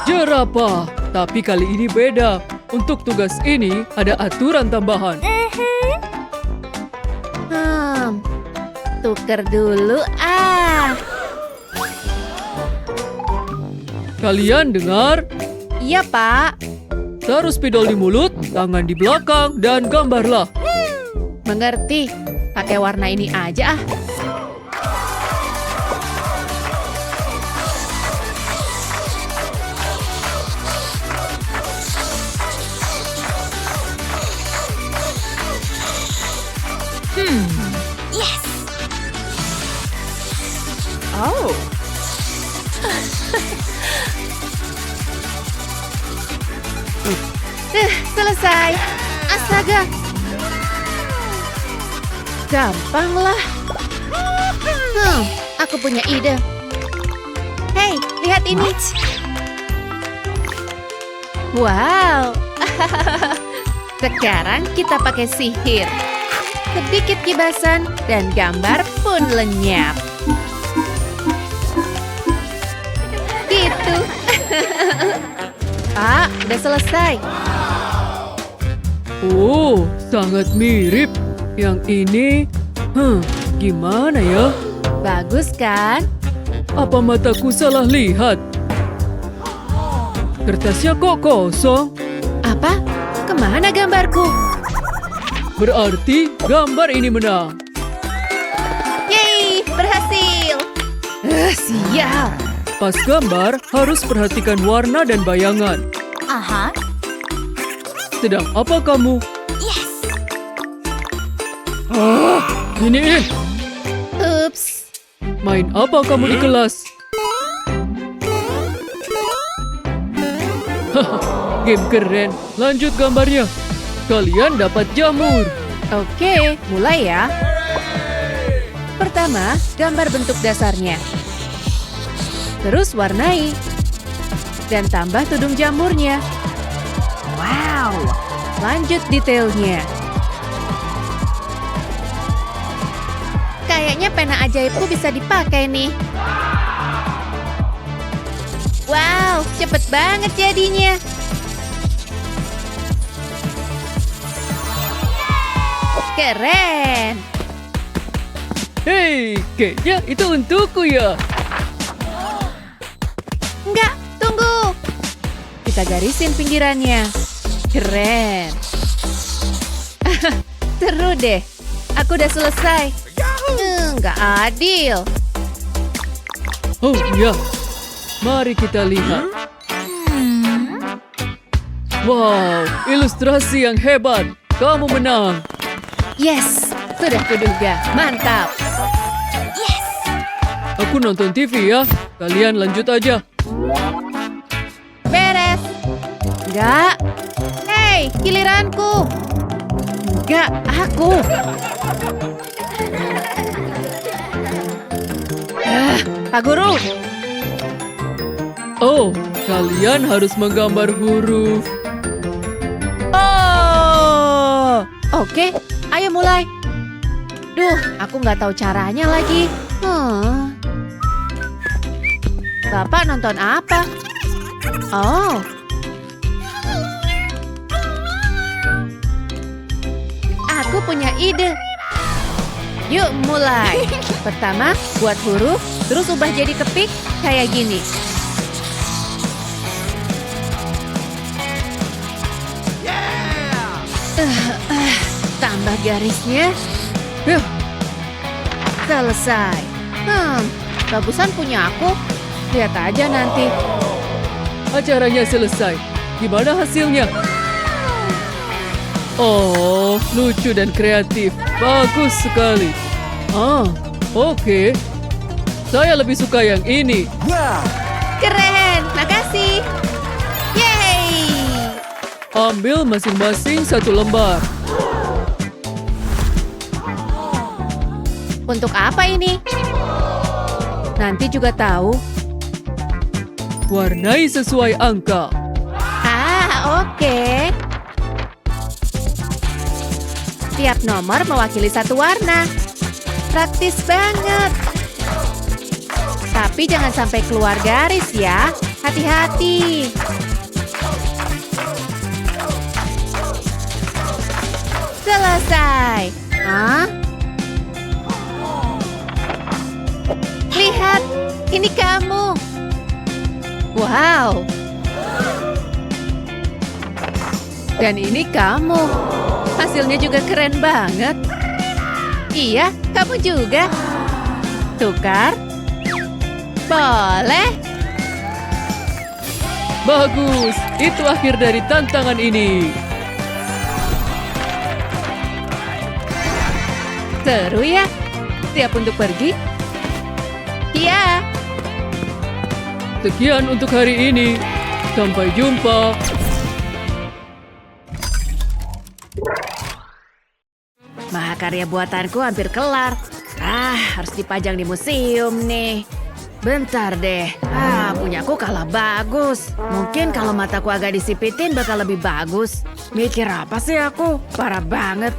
Jerapah. Tapi kali ini beda. Untuk tugas ini ada aturan tambahan. Tuker dulu Kalian dengar? Iya, Pak. Taruh spidol di mulut, tangan di belakang, dan gambarlah. Mengerti. Pakai warna ini aja Oh. Selesai. Astaga. Gampang lah. Aku punya ide. Hey, lihat ini. Wow. Sekarang kita pakai sihir. Sedikit kibasan dan gambar pun lenyap. Gitu. Pak, udah selesai. Sangat mirip. Yang ini, gimana ya? Bagus kan? Apa mataku salah lihat? Kertasnya kok kosong? Apa? Kemana gambarku? Berarti gambar ini menang. Yeay, berhasil. Sial. Pas gambar, harus perhatikan warna dan bayangan. Sedang apa kamu? Ini. Ups. Main apa kamu di kelas? Game keren. Lanjut gambarnya. Kalian dapat jamur. Oke, mulai ya. Pertama, gambar bentuk dasarnya. Terus warnai. Dan tambah tudung jamurnya. Wow. Lanjut detailnya. Kayaknya pena ajaibku bisa dipakai nih. Wow, cepet banget jadinya. Keren. Hei, kayaknya itu untukku ya. Enggak, tunggu. Kita garisin pinggirannya. Keren. Seru deh. Aku udah selesai. Nggak adil. Oh ya, mari kita lihat. Wow, ilustrasi yang hebat. Kamu menang. Yes, sudah kuduga. Mantap. Aku nonton TV ya. Kalian lanjut aja. Beres. Enggak. Hei, giliranku. Enggak, aku. Pak Guru. Oh, kalian harus menggambar huruf. Oh. Oke, ayo mulai. Duh, aku nggak tahu caranya lagi. Bapak nonton apa? Oh. Aku punya ide. Yuk mulai. Pertama, buat huruf, terus ubah jadi kepik kayak gini. Tambah garisnya. Selesai. Bagusan punya aku. Lihat aja nanti. Acaranya selesai. Gimana hasilnya? Oh, lucu dan kreatif. Bagus sekali. Oke. Saya lebih suka yang ini. Keren, makasih. Yeay. Ambil masing-masing satu lembar. Untuk apa ini? Nanti juga tahu. Warnai sesuai angka. Oke. Tiap nomor mewakili satu warna. Praktis banget. Tapi jangan sampai keluar garis ya. Hati-hati. Selesai. Lihat, ini kamu. Wow. Dan ini kamu. Hasilnya juga keren banget. Iya, kamu juga. Tukar? Boleh. Bagus, itu akhir dari tantangan ini. Seru ya? Siap untuk pergi? Iya. Sekian untuk hari ini. Sampai jumpa. Mahakarya buatanku hampir kelar. Harus dipajang di museum nih. Bentar deh. Punyaku kalah bagus. Mungkin kalau mataku agak disipitin bakal lebih bagus. Mikir apa sih aku? Parah banget.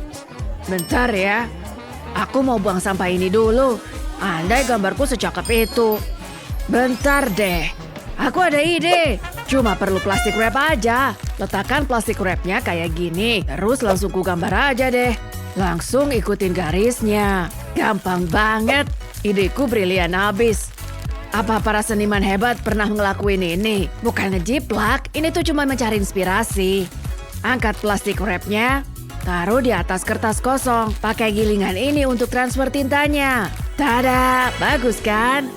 Bentar ya. Aku mau buang sampah ini dulu. Andai gambarku secakep itu. Bentar deh. Aku ada ide. Cuma perlu plastik wrap aja. Letakkan plastik wrapnya kayak gini. Terus langsung ku gambar aja deh. Langsung ikutin garisnya. Gampang banget. Ideku brilian abis. Apa para seniman hebat pernah ngelakuin ini? Bukan ngejiplak, ini tuh cuma mencari inspirasi. Angkat plastik wrapnya, taruh di atas kertas kosong. Pakai gilingan ini untuk transfer tintanya. Tada, bagus kan?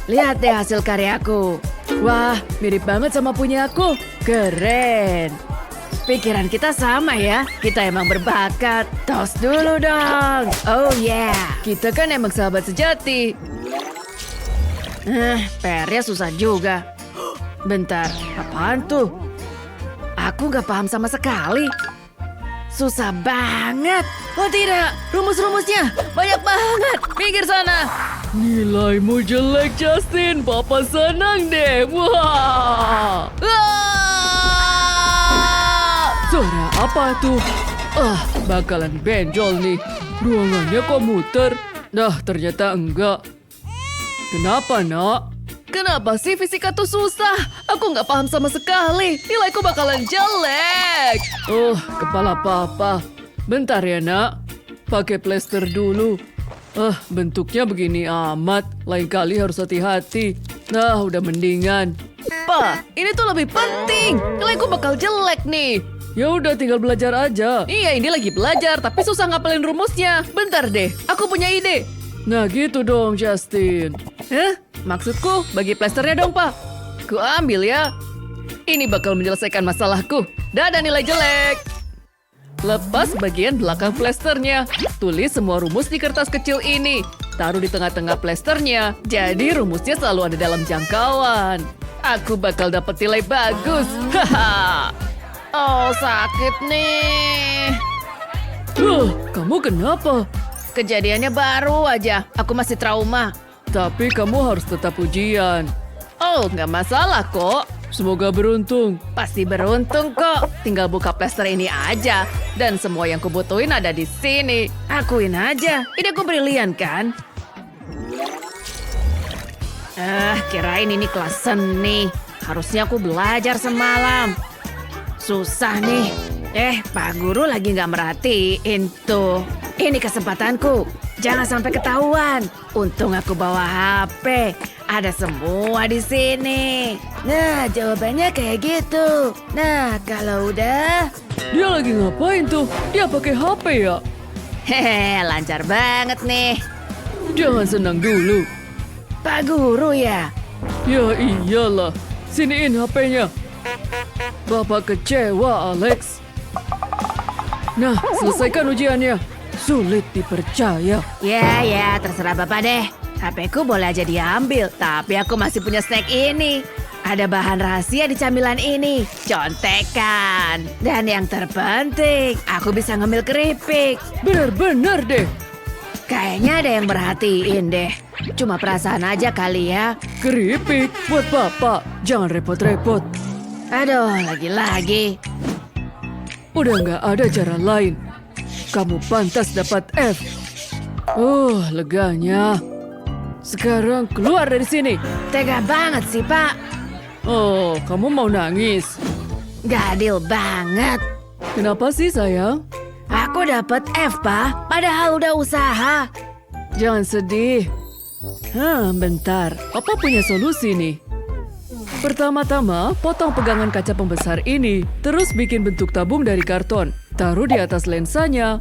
Lihat deh hasil karyaku. Wah, mirip banget sama punyaku. Keren. Pikiran kita sama ya. Kita emang berbakat. Tos dulu dong. Oh yeah. Kita kan emang sahabat sejati. PR-nya susah juga. Bentar, apaan tuh? Aku nggak paham sama sekali. Susah banget. Oh tidak, rumus-rumusnya banyak banget. Pinggir sana. Nilaimu jelek, Justin. Papa senang deh. Wah. Suara apa tuh? Bakalan benjol nih. Ruangannya komuter. Nah, ternyata enggak. Kenapa, nak? Kenapa sih fisika tuh susah? Aku nggak paham sama sekali. Nilaiku bakalan jelek. Kepala papa. Bentar ya, nak. Pakai plester dulu. Bentuknya begini amat. Lain kali harus hati-hati. Nah, udah mendingan. Pa, ini tuh lebih penting. Nilaiku bakal jelek nih. Ya udah tinggal belajar aja. Iya, ini lagi belajar tapi susah ngapalin rumusnya. Bentar deh, aku punya ide. Nah gitu dong, Justin. Hah? Maksudku, bagi plasternya dong, Pak. Ku ambil ya. Ini bakal menyelesaikan masalahku. Dadah nilai jelek. Lepas bagian belakang plasternya. Tulis semua rumus di kertas kecil ini. Taruh di tengah-tengah plasternya. Jadi rumusnya selalu ada dalam jangkauan. Aku bakal dapat nilai bagus. Haha. Oh, sakit nih. Kamu kenapa? Kejadiannya baru aja. Aku masih trauma. Tapi kamu harus tetap ujian. Oh, nggak masalah kok. Semoga beruntung. Pasti beruntung kok. Tinggal buka plaster ini aja. Dan semua yang kubutuhin ada di sini. Akuin aja. Ideku brilian kan? Kirain ini kelas seni. Harusnya aku belajar semalam. Susah nih. Pak Guru lagi nggak merhatiin tuh. Ini kesempatanku. Jangan sampai ketahuan. Untung aku bawa HP. Ada semua di sini. Nah, jawabannya kayak gitu. Nah, kalau udah... Dia lagi ngapain tuh? Dia pakai HP ya? Hehe, lancar banget nih. Jangan senang dulu. Pak Guru ya? Ya iyalah. Siniin HP-nya. Bapak kecewa, Alex. Nah, selesaikan ujiannya. Sulit dipercaya. Ya, terserah Bapak deh. HP-ku boleh aja diambil, tapi aku masih punya snack ini. Ada bahan rahasia di camilan ini, contekan. Dan yang terpenting, aku bisa ngemil keripik. Bener-bener deh. Kayaknya ada yang merhatiin deh. Cuma perasaan aja kali ya. Keripik buat Bapak. Jangan repot-repot. Aduh, lagi-lagi. Udah nggak ada cara lain. Kamu pantas dapat F. Leganya. Sekarang keluar dari sini. Tega banget sih, Pak. Oh, kamu mau nangis? Gak adil banget. Kenapa sih, sayang? Aku dapat F, Pak. Padahal udah usaha. Jangan sedih. Bentar. Papa punya solusi nih. Pertama-tama, potong pegangan kaca pembesar ini. Terus bikin bentuk tabung dari karton. Taruh di atas lensanya.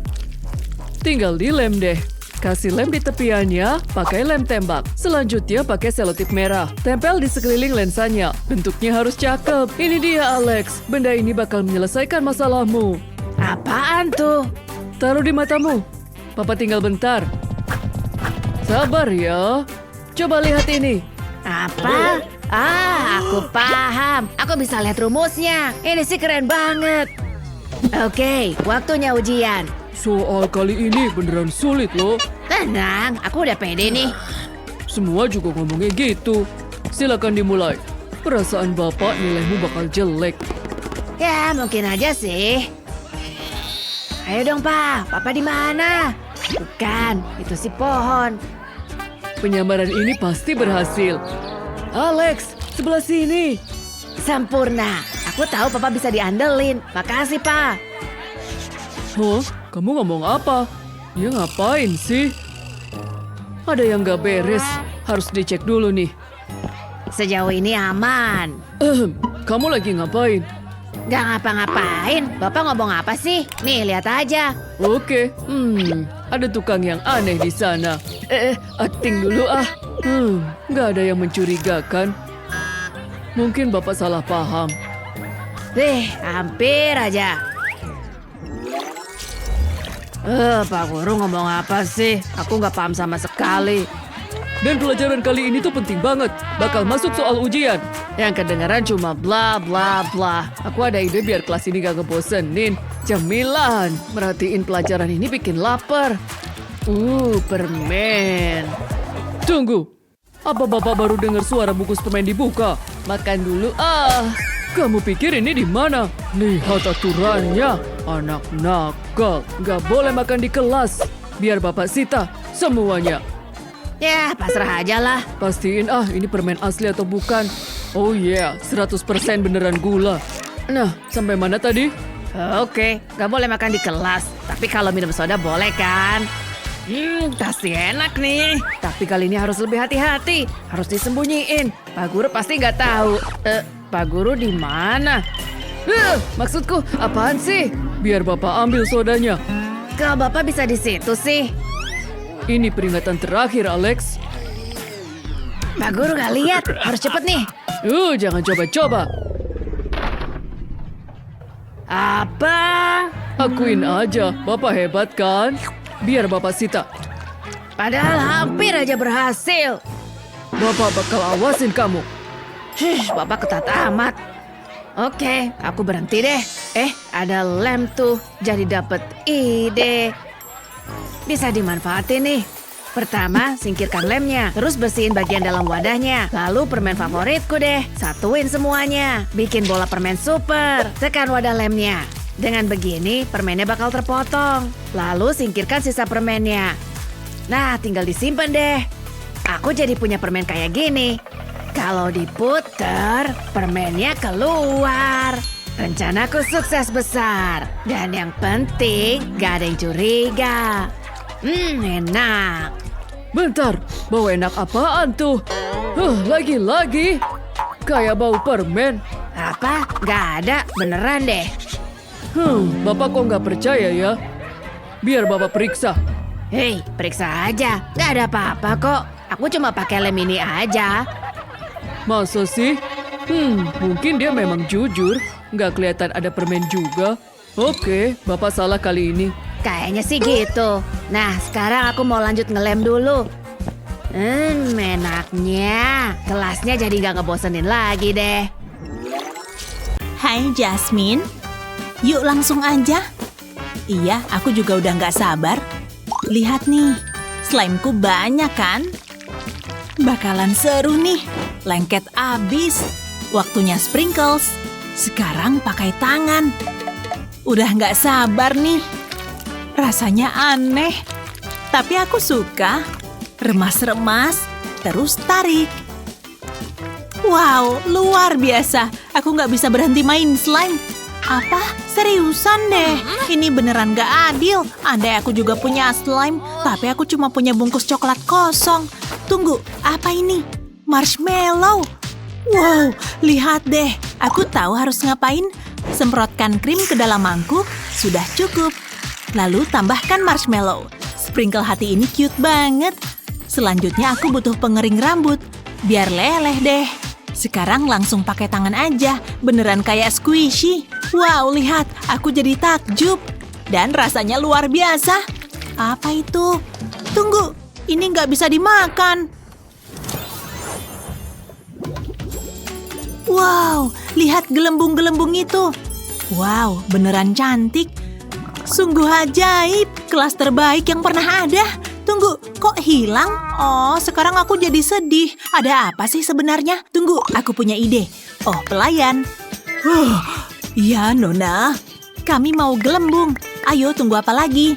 Tinggal dilem deh. Kasih lem di tepiannya, pakai lem tembak. Selanjutnya pakai selotip merah. Tempel di sekeliling lensanya. Bentuknya harus cakep. Ini dia, Alex. Benda ini bakal menyelesaikan masalahmu. Apaan tuh? Taruh di matamu. Papa tinggal bentar. Sabar ya. Coba lihat ini. Apa? Aku paham. Aku bisa lihat rumusnya. Ini sih keren banget. Oke, waktunya ujian. Soal kali ini beneran sulit loh. Tenang, aku udah pede nih. Semua juga ngomongnya gitu. Silakan dimulai. Perasaan Bapak nilaimu bakal jelek. Ya, mungkin aja sih. Ayo dong, Pak. Papa di mana? Bukan, itu si pohon. Penyamaran ini pasti berhasil. Alex, sebelah sini. Sempurna. Aku tahu Papa bisa diandelin. Makasih, Pak. Kamu ngomong apa? Ya ngapain sih? Ada yang gak beres. Harus dicek dulu nih. Sejauh ini aman. Kamu lagi ngapain? Gak ngapa-ngapain. Bapak ngomong apa sih? Nih, lihat aja. Oke. Ada tukang yang aneh di sana. Acting dulu ah. Gak ada yang mencurigakan. Mungkin Bapak salah paham. Hampir aja. Pak Guru ngomong apa sih? Aku nggak paham sama sekali. Dan pelajaran kali ini tuh penting banget. Bakal masuk soal ujian. Yang kedengaran cuma bla bla bla. Aku ada ide biar kelas ini gak ngebosenin. Cemilan. Merhatiin pelajaran ini bikin lapar. Permen. Tunggu. Apa Bapak baru dengar suara bungkus permen dibuka? Makan dulu Kamu pikir ini di mana? Lihat aturannya. Anak nakal. Gak boleh makan di kelas. Biar Bapak sita semuanya. Ya, pasrah aja lah. Pastiin ini permen asli atau bukan. Oh yeah, 100% beneran gula. Nah, sampai mana tadi? Oke, gak boleh makan di kelas. Tapi kalau minum soda boleh kan? Pasti enak nih. Tapi kali ini harus lebih hati-hati. Harus disembunyiin. Pak Guru pasti nggak tahu. Pak Guru di mana? Maksudku, apaan sih? Biar Bapak ambil sodanya. Kalau Bapak bisa di situ sih. Ini peringatan terakhir, Alex. Pak Guru nggak lihat, harus cepet nih. Jangan coba-coba. Apa? Akuin aja, Bapak hebat kan? Biar Bapak sita. Padahal hampir aja berhasil. Bapak bakal awasin kamu. Bapak ketat amat. Oke, aku berhenti deh. Ada lem tuh, jadi dapet ide. Bisa dimanfaatin nih. Pertama, singkirkan lemnya, terus bersihin bagian dalam wadahnya. Lalu permen favoritku deh, satuin semuanya. Bikin bola permen super, tekan wadah lemnya. Dengan begini, permennya bakal terpotong. Lalu singkirkan sisa permennya. Nah, tinggal disimpan deh. Aku jadi punya permen kayak gini. Kalau diputer, permennya keluar. Rencanaku sukses besar. Dan yang penting, gak ada yang curiga. Enak. Bentar, bau enak apaan tuh? Lagi-lagi. Kayak bau permen. Apa? Gak ada, beneran deh. Bapak kok nggak percaya ya? Biar Bapak periksa. Hei, periksa aja. Gak ada apa-apa kok. Aku cuma pakai lem ini aja. Masa sih? Mungkin dia memang jujur. Nggak kelihatan ada permen juga. Oke, Bapak salah kali ini. Kayaknya sih gitu. Nah, sekarang aku mau lanjut ngelem dulu. Enaknya. Kelasnya jadi gak ngebosenin lagi deh. Hai Jasmine. Yuk langsung aja. Iya, aku juga udah gak sabar. Lihat nih, slimeku banyak kan? Bakalan seru nih. Lengket abis. Waktunya sprinkles. Sekarang pakai tangan. Udah gak sabar nih. Rasanya aneh. Tapi aku suka. Remas-remas, terus tarik. Wow, luar biasa. Aku gak bisa berhenti main slime. Apa? Seriusan deh. Ini beneran gak adil. Andai aku juga punya slime, tapi aku cuma punya bungkus coklat kosong. Tunggu, apa ini? Marshmallow. Wow, lihat deh. Aku tahu harus ngapain. Semprotkan krim ke dalam mangkuk. Sudah cukup. Lalu tambahkan marshmallow. Sprinkle hati ini cute banget. Selanjutnya aku butuh pengering rambut. Biar leleh deh. Sekarang langsung pakai tangan aja. Beneran kayak squishy. Wow, lihat. Aku jadi takjub. Dan rasanya luar biasa. Apa itu? Tunggu. Ini nggak bisa dimakan. Wow, lihat gelembung-gelembung itu. Wow, beneran cantik. Sungguh ajaib, kelas terbaik yang pernah ada. Tunggu, kok hilang? Oh, sekarang aku jadi sedih. Ada apa sih sebenarnya? Tunggu, aku punya ide. Oh, pelayan. Iya, Nona. Kami mau gelembung. Ayo, tunggu apa lagi?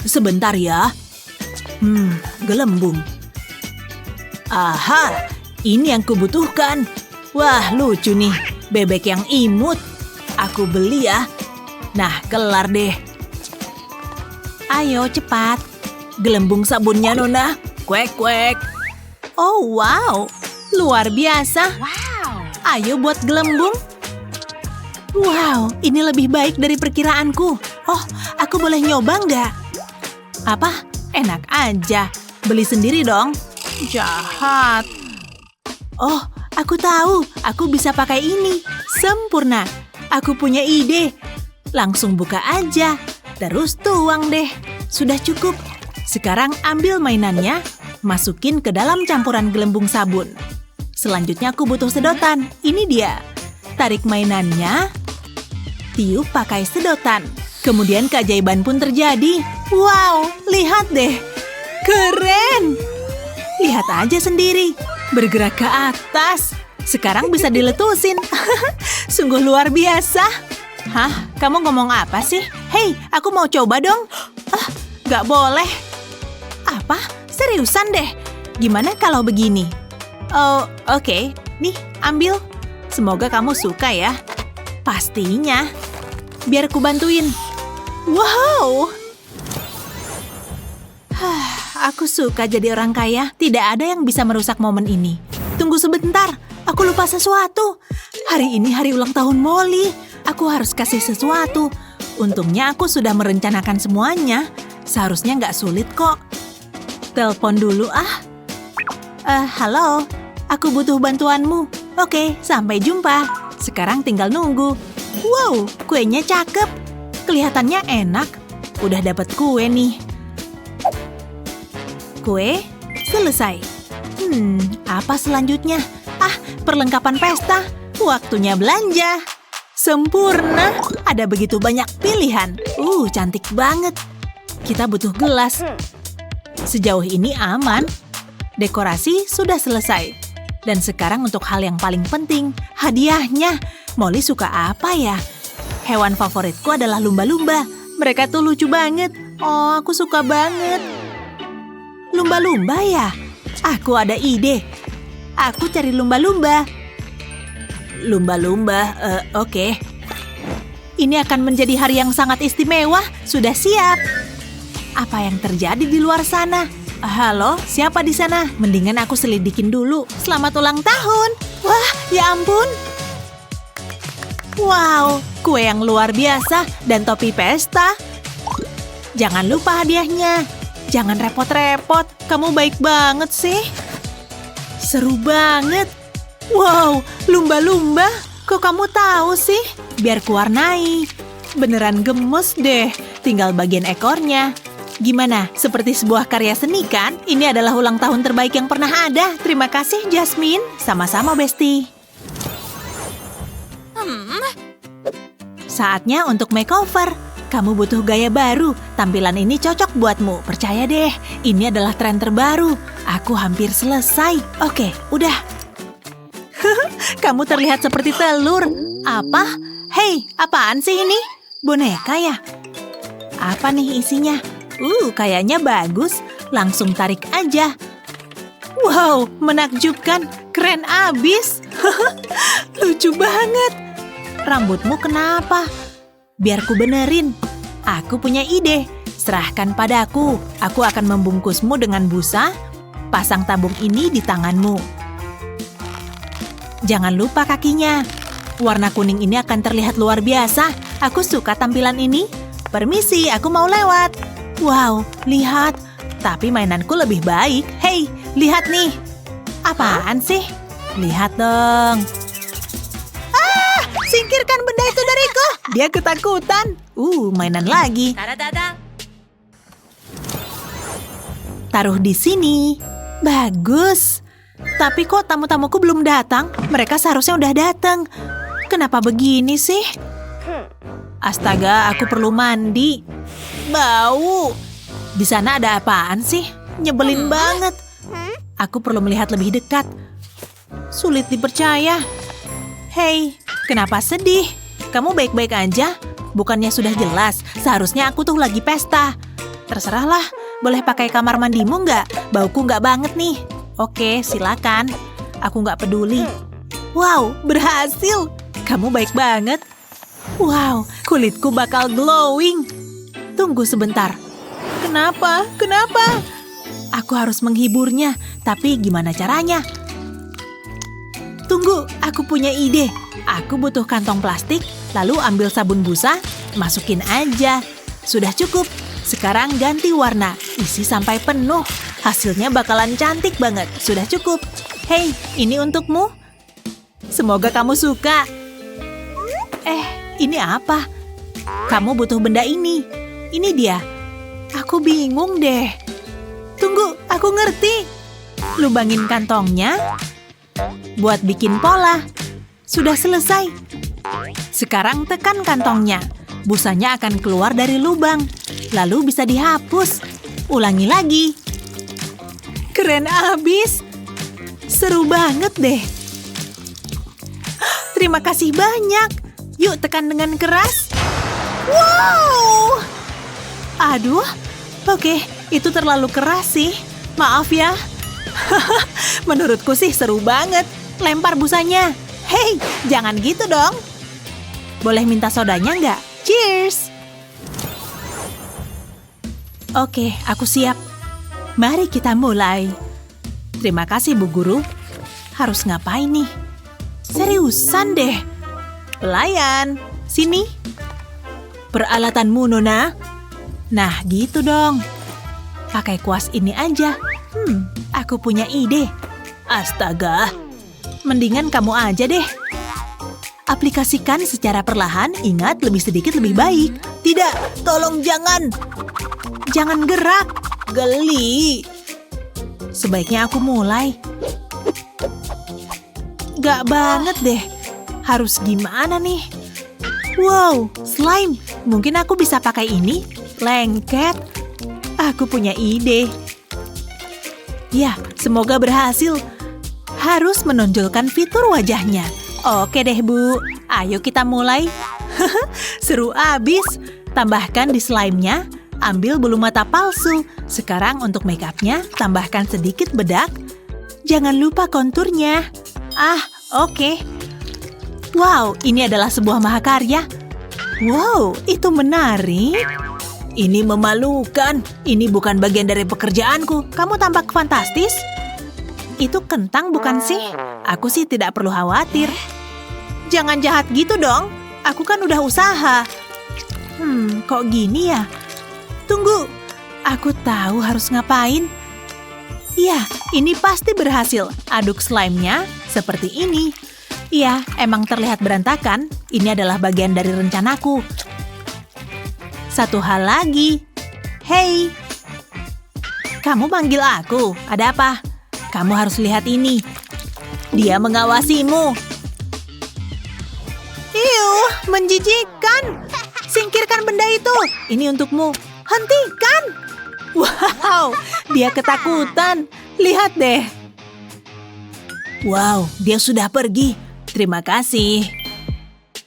Sebentar ya. Gelembung. Aha, ini yang kubutuhkan. Wah, lucu nih. Bebek yang imut. Aku beli ya. Nah, kelar deh. Ayo, cepat. Gelembung sabunnya, Nona. Kuek-kuek. Oh, wow. Luar biasa. Ayo buat gelembung. Wow, ini lebih baik dari perkiraanku. Oh, aku boleh nyoba nggak? Apa? Enak aja. Beli sendiri dong. Jahat. Oh, aku tahu. Aku bisa pakai ini. Sempurna. Aku punya ide. Langsung buka aja. Terus tuang deh. Sudah cukup. Sekarang ambil mainannya. Masukin ke dalam campuran gelembung sabun. Selanjutnya aku butuh sedotan. Ini dia. Tarik mainannya. Tiup pakai sedotan. Kemudian keajaiban pun terjadi. Wow, lihat deh. Keren. Lihat aja sendiri. Bergerak ke atas. Sekarang bisa diletusin. Sungguh luar biasa. Hah? Kamu ngomong apa sih? Hei, aku mau coba dong. Gak boleh. Apa? Seriusan deh. Gimana kalau begini? Oh, oke. Nih, ambil. Semoga kamu suka ya. Pastinya. Biar ku bantuin. Wow. Aku suka jadi orang kaya. Tidak ada yang bisa merusak momen ini. Tunggu sebentar. aku lupa sesuatu. Hari ini hari ulang tahun Molly. Aku harus kasih sesuatu. Untungnya aku sudah merencanakan semuanya. Seharusnya nggak sulit kok. Telepon dulu ah. Halo. Aku butuh bantuanmu. Oke, sampai jumpa. Sekarang tinggal nunggu. Wow, kuenya cakep. Kelihatannya enak. Udah dapat kue nih. Kue selesai. Apa selanjutnya? Perlengkapan pesta. Waktunya belanja. Sempurna. Ada begitu banyak pilihan. Cantik banget. Kita butuh gelas. Sejauh ini aman. Dekorasi sudah selesai. Dan sekarang untuk hal yang paling penting, hadiahnya. Molly suka apa ya? Hewan favoritku adalah lumba-lumba. Mereka tuh lucu banget. Oh, aku suka banget. Lumba-lumba ya? Aku ada ide. Aku cari lumba-lumba. Lumba-lumba, oke. Ini akan menjadi hari yang sangat istimewa. Sudah siap. Apa yang terjadi di luar sana? Halo, siapa di sana? Mendingan aku selidikin dulu. Selamat ulang tahun. Wah, ya ampun. Wow, kue yang luar biasa dan topi pesta. Jangan lupa hadiahnya. Jangan repot-repot. Kamu baik banget sih. Seru banget. Wow, lumba-lumba. Kok kamu tahu sih? Biar kuwarnai. Beneran gemes deh. Tinggal bagian ekornya. Gimana? Seperti sebuah karya seni kan? Ini adalah ulang tahun terbaik yang pernah ada. Terima kasih, Jasmine. Sama-sama, Besti. Saatnya untuk makeover. Kamu butuh gaya baru. Tampilan ini cocok buatmu. Percaya deh, ini adalah tren terbaru. Aku hampir selesai. Oke, udah. Kamu terlihat seperti telur. Apa? Hei, apaan sih ini? Boneka ya? Apa nih isinya? Kayaknya bagus. Langsung tarik aja. Wow, menakjubkan. Keren abis. Lucu banget. Rambutmu kenapa? Biar ku benerin. Aku punya ide. Serahkan padaku. Aku akan membungkusmu dengan busa. Pasang tabung ini di tanganmu. Jangan lupa kakinya. Warna kuning ini akan terlihat luar biasa. Aku suka tampilan ini. Permisi, aku mau lewat. Wow, lihat. Tapi mainanku lebih baik. Hei, lihat nih. Apaan sih? Lihat dong. Singkirkan benda itu dariku. Dia ketakutan. Mainan lagi. Taruh di sini. Bagus. Tapi kok tamu-tamuku belum datang? Mereka seharusnya udah datang. Kenapa begini sih? Astaga, aku perlu mandi. Bau. Di sana ada apaan sih? Nyebelin banget. Aku perlu melihat lebih dekat. Sulit dipercaya. Hei, kenapa sedih? Kamu baik-baik aja? Bukannya sudah jelas, seharusnya aku tuh lagi pesta. Terserahlah, boleh pakai kamar mandimu nggak? Bauku nggak banget nih. Oke, silakan. Aku nggak peduli. Wow, berhasil. Kamu baik banget. Wow, kulitku bakal glowing. Tunggu sebentar. Kenapa? Kenapa? Aku harus menghiburnya, tapi gimana caranya? Tunggu, aku punya ide. Aku butuh kantong plastik, lalu ambil sabun busa, masukin aja. Sudah cukup. Sekarang ganti warna, isi sampai penuh. Hasilnya bakalan cantik banget. Sudah cukup. Hei, ini untukmu. Semoga kamu suka. Ini apa? Kamu butuh benda ini. Ini dia. Aku bingung deh. Tunggu, aku ngerti. Lubangin kantongnya. Buat bikin pola. Sudah selesai. Sekarang tekan kantongnya. Busanya akan keluar dari lubang. Lalu bisa dihapus. Ulangi lagi. Keren abis. Seru banget deh. Terima kasih banyak. Yuk tekan dengan keras. Wow. Aduh. Oke, itu terlalu keras sih. Maaf ya. Menurutku sih seru banget. Lempar busanya. Hei, jangan gitu dong. Boleh minta sodanya nggak? Cheers. Oke, aku siap. Mari kita mulai. Terima kasih, Bu Guru. Harus ngapain nih? Seriusan deh. Pelayan, sini. Peralatanmu, Nona. Nah, gitu dong. Pakai kuas ini aja. Aku punya ide. Astaga. Mendingan kamu aja deh. Aplikasikan secara perlahan, ingat lebih sedikit lebih baik. Tidak, tolong jangan. Jangan gerak. Geli. Sebaiknya aku mulai. Gak banget deh. Harus gimana nih? Wow, slime. Mungkin aku bisa pakai ini. Lengket. Aku punya ide. Ya, semoga berhasil. Harus menonjolkan fitur wajahnya. Oke deh, Bu. Ayo kita mulai. Seru abis. Tambahkan di slime-nya. Ambil bulu mata palsu. Sekarang untuk make up-nya, tambahkan sedikit bedak. Jangan lupa konturnya. Oke. Wow, ini adalah sebuah mahakarya. Wow, itu menarik. Ini memalukan. Ini bukan bagian dari pekerjaanku. Kamu tampak fantastis. Itu kentang bukan sih? Aku sih tidak perlu khawatir. Jangan jahat gitu dong. Aku kan udah usaha. Kok gini ya? Tunggu. Aku tahu harus ngapain. Ya, ini pasti berhasil. Aduk slime-nya seperti ini. Iya, emang terlihat berantakan. Ini adalah bagian dari rencanaku. Satu hal lagi. Hei. Kamu manggil aku. Ada apa? Kamu harus lihat ini. Dia mengawasimu. Iuh, menjijikkan. Singkirkan benda itu. Ini untukmu. Hentikan. Wow, dia ketakutan. Lihat deh. Wow, dia sudah pergi. Terima kasih.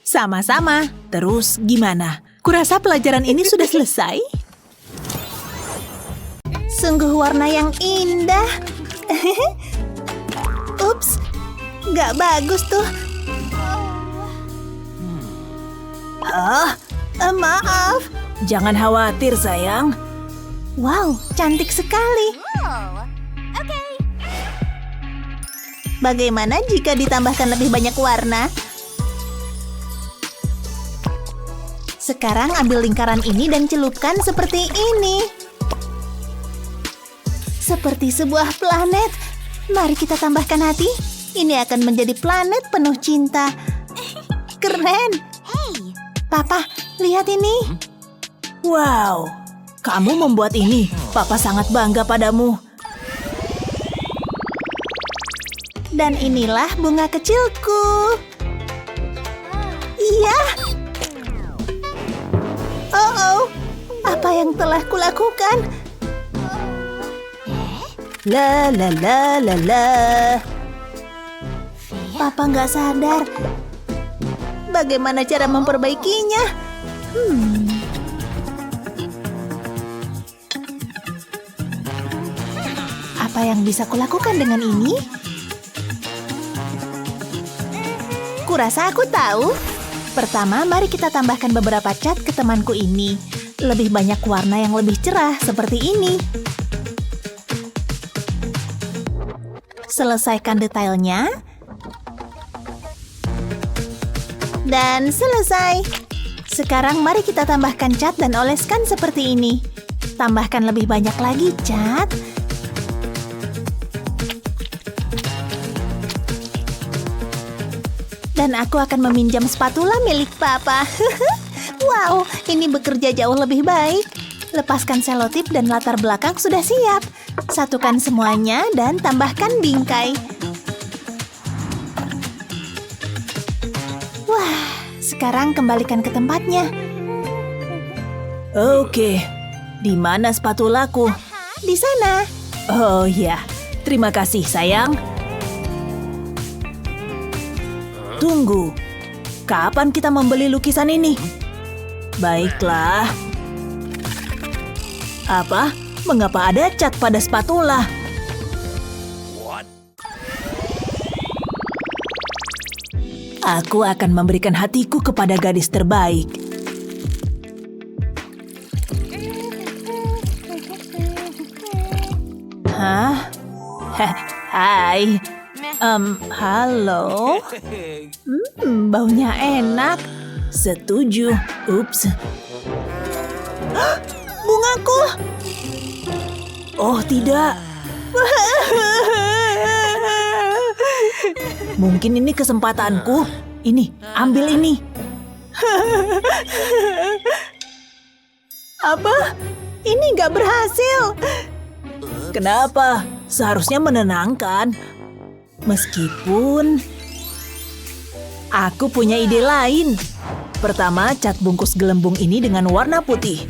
Sama-sama. Terus gimana? Kurasa pelajaran ini sudah selesai. Sungguh warna yang indah. Ups, nggak bagus tuh. Maaf. Jangan khawatir, sayang. Wow, cantik sekali. Bagaimana jika ditambahkan lebih banyak warna? Sekarang ambil lingkaran ini dan celupkan seperti ini. Seperti sebuah planet. Mari kita tambahkan hati. Ini akan menjadi planet penuh cinta. Keren. Papa, lihat ini. Wow, kamu membuat ini. Papa sangat bangga padamu. Dan inilah bunga kecilku. Iya. Oh, apa yang telah kulakukan? La la la la la. Papa nggak sadar. Bagaimana cara memperbaikinya? Apa yang bisa kulakukan dengan ini? Kurasa aku tahu. Pertama, mari kita tambahkan beberapa cat ke temanku ini. Lebih banyak warna yang lebih cerah seperti ini. Selesaikan detailnya. Dan selesai. Sekarang mari kita tambahkan cat dan oleskan seperti ini. Tambahkan lebih banyak lagi cat. Dan aku akan meminjam spatula milik Papa. Wow, ini bekerja jauh lebih baik. Lepaskan selotip dan latar belakang sudah siap. Satukan semuanya dan tambahkan bingkai. Wah, sekarang kembalikan ke tempatnya. Oke, di mana spatulaku? Di sana. Oh ya, terima kasih sayang. Tunggu, kapan kita membeli lukisan ini? Baiklah. Apa? Mengapa ada cat pada spatula? Aku akan memberikan hatiku kepada gadis terbaik. Hah? Hai. Halo? Baunya enak. Setuju. Ups. Bungaku. Oh, tidak. Mungkin ini kesempatanku. Ini, ambil ini. Apa? Ini nggak berhasil. Kenapa? Seharusnya menenangkan. Meskipun aku punya ide lain. Pertama, cat bungkus gelembung ini dengan warna putih.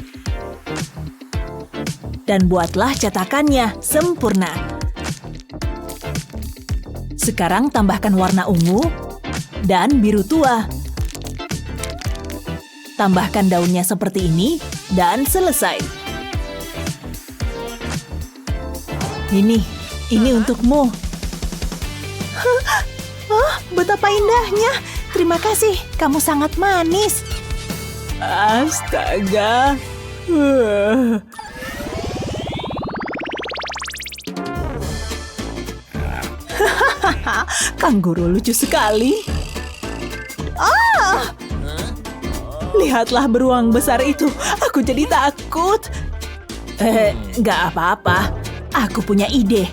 Dan buatlah cetakannya sempurna. Sekarang tambahkan warna ungu dan biru tua. Tambahkan daunnya seperti ini dan selesai. Ini untukmu. Oh, betapa indahnya. Terima kasih, kamu sangat manis. Astaga. Kanguru lucu sekali. Lihatlah beruang besar itu. Aku jadi takut. Nggak apa-apa. Aku punya ide.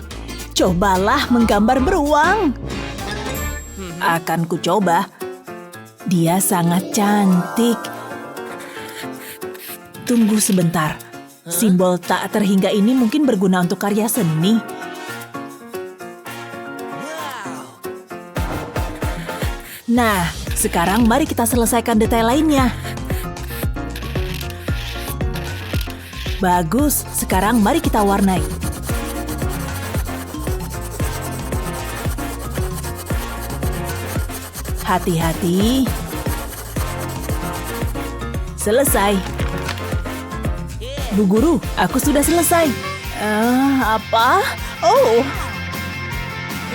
Cobalah menggambar beruang. Akan ku coba. Dia sangat cantik. Tunggu sebentar. Simbol tak terhingga ini mungkin berguna untuk karya seni. Nah, sekarang mari kita selesaikan detail lainnya. Bagus, sekarang mari kita warnai. Hati-hati. Selesai. Bu Guru, aku sudah selesai. Apa? Oh.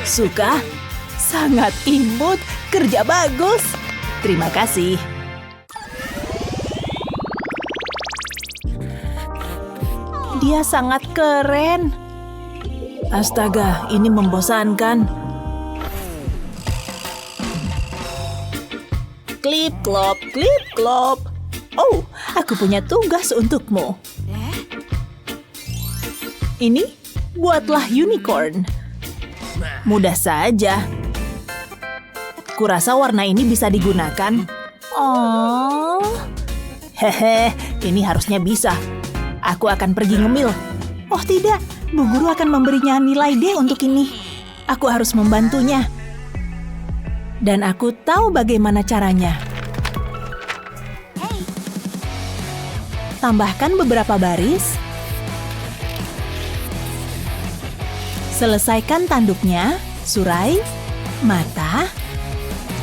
Suka? Sangat imut. Kerja bagus. Terima kasih. Dia sangat keren. Astaga, ini membosankan. Klip klop, klip klop. Oh, aku punya tugas untukmu. Ini, buatlah unicorn. Mudah saja. Kurasa warna ini bisa digunakan. Oh. Hehe, ini harusnya bisa. Aku akan pergi ngemil. Oh tidak, Bu Guru akan memberinya nilai D untuk ini. Aku harus membantunya. Dan aku tahu bagaimana caranya. Tambahkan beberapa baris. Selesaikan tanduknya, surai, mata,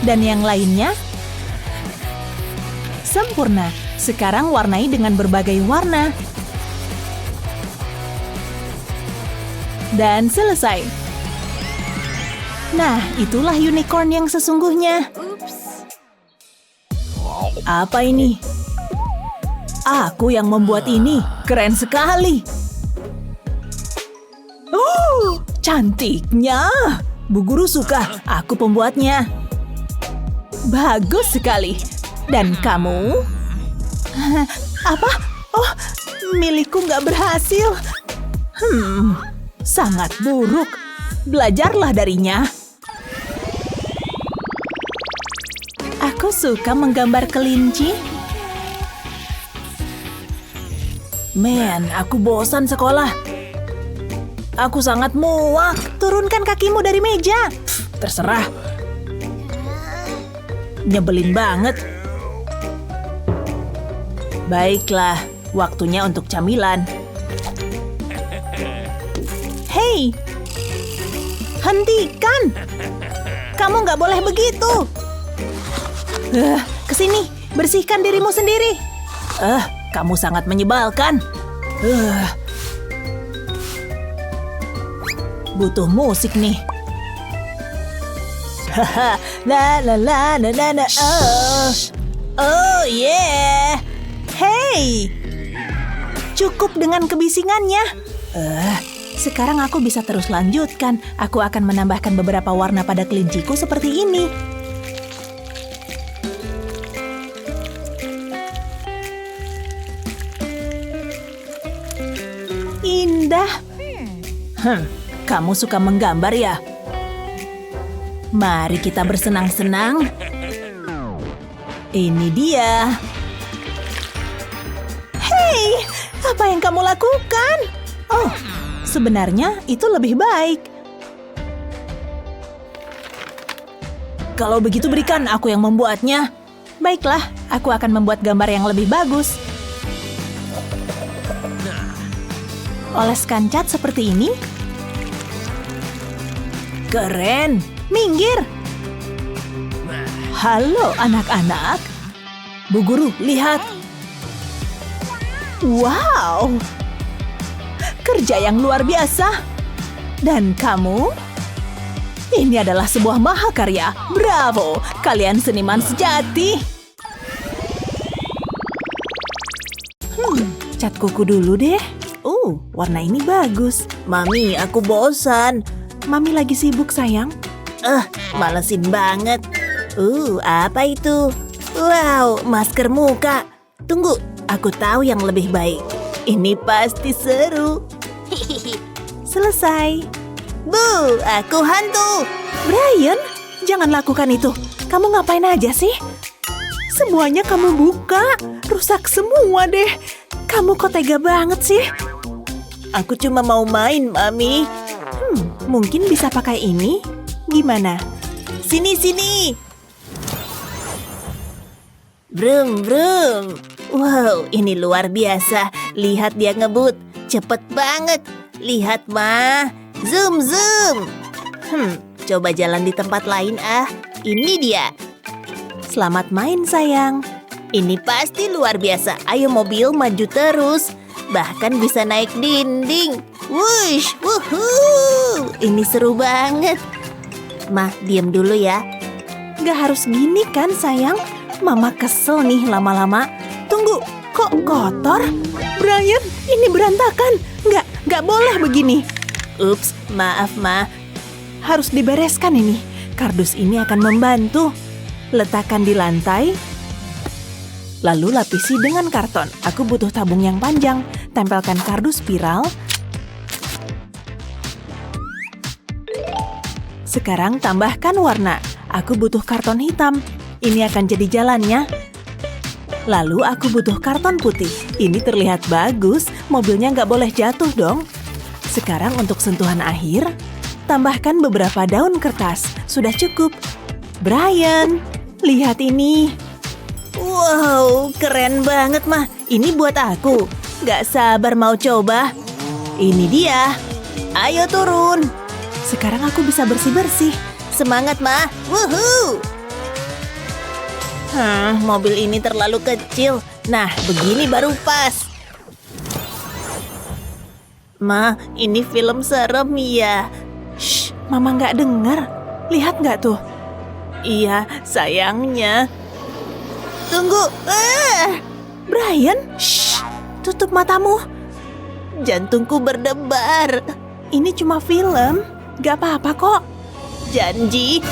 dan yang lainnya. Sempurna. Sekarang warnai dengan berbagai warna. Dan selesai. Nah, itulah unicorn yang sesungguhnya. Apa ini? Aku yang membuat ini. Keren sekali. Oh, cantiknya. Bu Guru suka. Aku pembuatnya. Bagus sekali. Dan kamu? Apa? Oh, milikku nggak berhasil. Sangat buruk. Belajarlah darinya. Aku suka menggambar kelinci. Aku bosan sekolah. Aku sangat muak. Turunkan kakimu dari meja. Terserah. Nyebelin banget. Baiklah, waktunya untuk camilan. Hei, hentikan! Kamu nggak boleh begitu. Kesini, bersihkan dirimu sendiri. Kamu sangat menyebalkan. Butuh musik nih. Haha, la la la la la la. Oh yeah. Hey, cukup dengan kebisingannya. Sekarang aku bisa terus lanjutkan. Aku akan menambahkan beberapa warna pada kelinciku seperti ini. Indah. Kamu suka menggambar ya? Mari kita bersenang-senang. Ini dia. Hei, apa yang kamu lakukan? Oh, sebenarnya itu lebih baik. Kalau begitu berikan aku yang membuatnya. Baiklah, aku akan membuat gambar yang lebih bagus. Oleskan cat seperti ini. Keren, minggir. Halo anak-anak. Bu guru, lihat. Wow, kerja yang luar biasa. Dan kamu? Ini adalah sebuah mahakarya. Bravo, kalian seniman sejati. Cat kuku dulu deh. Warna ini bagus. Mami, aku bosan. Mami lagi sibuk, sayang. Malesin banget. Apa itu? Wow, masker muka. Tunggu, aku tahu yang lebih baik. Ini pasti seru. Selesai. Bu, aku hantu. Brian, jangan lakukan itu. Kamu ngapain aja sih? Semuanya kamu buka. Rusak semua deh. Kamu kok tega banget sih? Aku cuma mau main, Mami. Mungkin bisa pakai ini? Gimana? Sini. Brum, brum. Wow, ini luar biasa. Lihat dia ngebut. Cepet banget. Lihat, Ma. Zoom, zoom. Coba jalan di tempat lain, Ini dia. Selamat main, sayang. Ini pasti luar biasa. Ayo mobil, maju terus. Bahkan bisa naik dinding. Wush, wuhuu. Ini seru banget. Ma, diam dulu ya. Gak harus gini kan, sayang? Mama kesel nih lama-lama. Tunggu, kok kotor? Brian, ini berantakan. Gak boleh begini. Ups, maaf, Ma. Harus dibereskan ini. Kardus ini akan membantu. Letakkan di lantai. Lalu lapisi dengan karton. Aku butuh tabung yang panjang. Tempelkan kardus spiral. Sekarang tambahkan warna. Aku butuh karton hitam. Ini akan jadi jalannya. Lalu aku butuh karton putih. Ini terlihat bagus. Mobilnya nggak boleh jatuh dong. Sekarang untuk sentuhan akhir. Tambahkan beberapa daun kertas. Sudah cukup. Brian, lihat ini. Wow, keren banget, Ma. Ini buat aku. Gak sabar mau coba. Ini dia. Ayo turun. Sekarang aku bisa bersih-bersih. Semangat, Ma. Wuhuu. Mobil ini terlalu kecil. Nah, begini baru pas. Ma, ini film serem ya. Shh, Mama gak dengar. Lihat gak tuh? Iya, sayangnya. Tunggu. Brian, shh, tutup matamu. Jantungku berdebar. Ini cuma film. Gak apa-apa kok. Janji.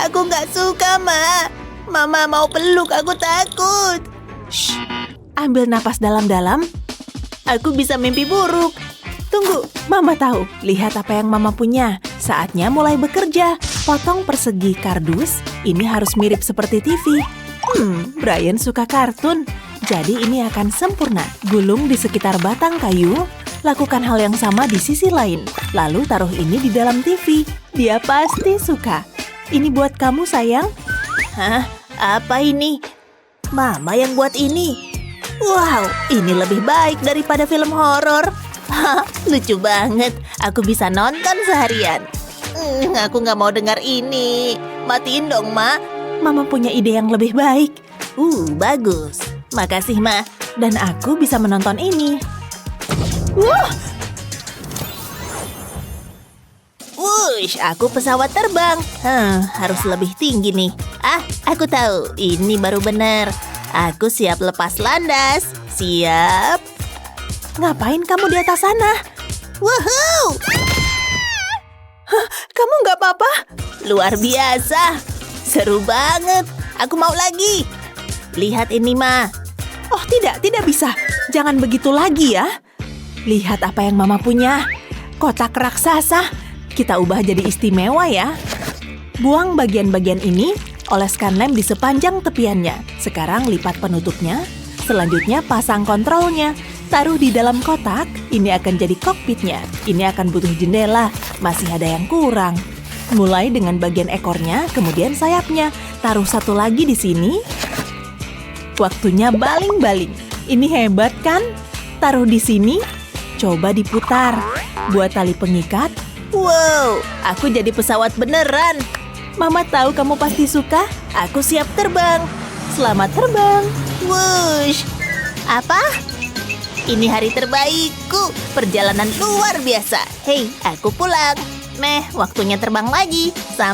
Aku gak suka, Ma. Mama mau peluk, aku takut. Shh, ambil napas dalam-dalam. Aku bisa mimpi buruk. Tunggu, Mama tahu. Lihat apa yang Mama punya. Saatnya mulai bekerja. Potong persegi kardus. Ini harus mirip seperti TV. Brian suka kartun. Jadi ini akan sempurna. Gulung di sekitar batang kayu. Lakukan hal yang sama di sisi lain. Lalu taruh ini di dalam TV. Dia pasti suka. Ini buat kamu, sayang. Hah? Apa ini? Mama yang buat ini. Wow, ini lebih baik daripada film horor. Lucu banget. Aku bisa nonton seharian. Aku nggak mau dengar ini. Matiin dong, Ma. Mama punya ide yang lebih baik. Bagus. Makasih, Ma. Dan aku bisa menonton ini. Wush, aku pesawat terbang. Harus lebih tinggi nih. Aku tahu. Ini baru benar. Aku siap lepas landas. Siap. Ngapain kamu di atas sana? Woohoo! Kamu nggak apa-apa? Luar biasa. Seru banget. Aku mau lagi. Lihat ini, Ma. Oh, tidak bisa. Jangan begitu lagi ya. Lihat apa yang Mama punya. Kotak raksasa. Kita ubah jadi istimewa ya. Buang bagian-bagian ini, oleskan lem di sepanjang tepiannya. Sekarang lipat penutupnya. Selanjutnya pasang kontrolnya. Taruh di dalam kotak, ini akan jadi kokpitnya. Ini akan butuh jendela, masih ada yang kurang. Mulai dengan bagian ekornya, kemudian sayapnya. Taruh satu lagi di sini. Waktunya baling-baling. Ini hebat kan? Taruh di sini, coba diputar. Buat tali pengikat. Wow, aku jadi pesawat beneran. Mama tahu kamu pasti suka. Aku siap terbang. Selamat terbang. Wush. Apa? Ini hari terbaikku. Perjalanan luar biasa. Hei, aku pulang. Meh, waktunya terbang lagi. Sampai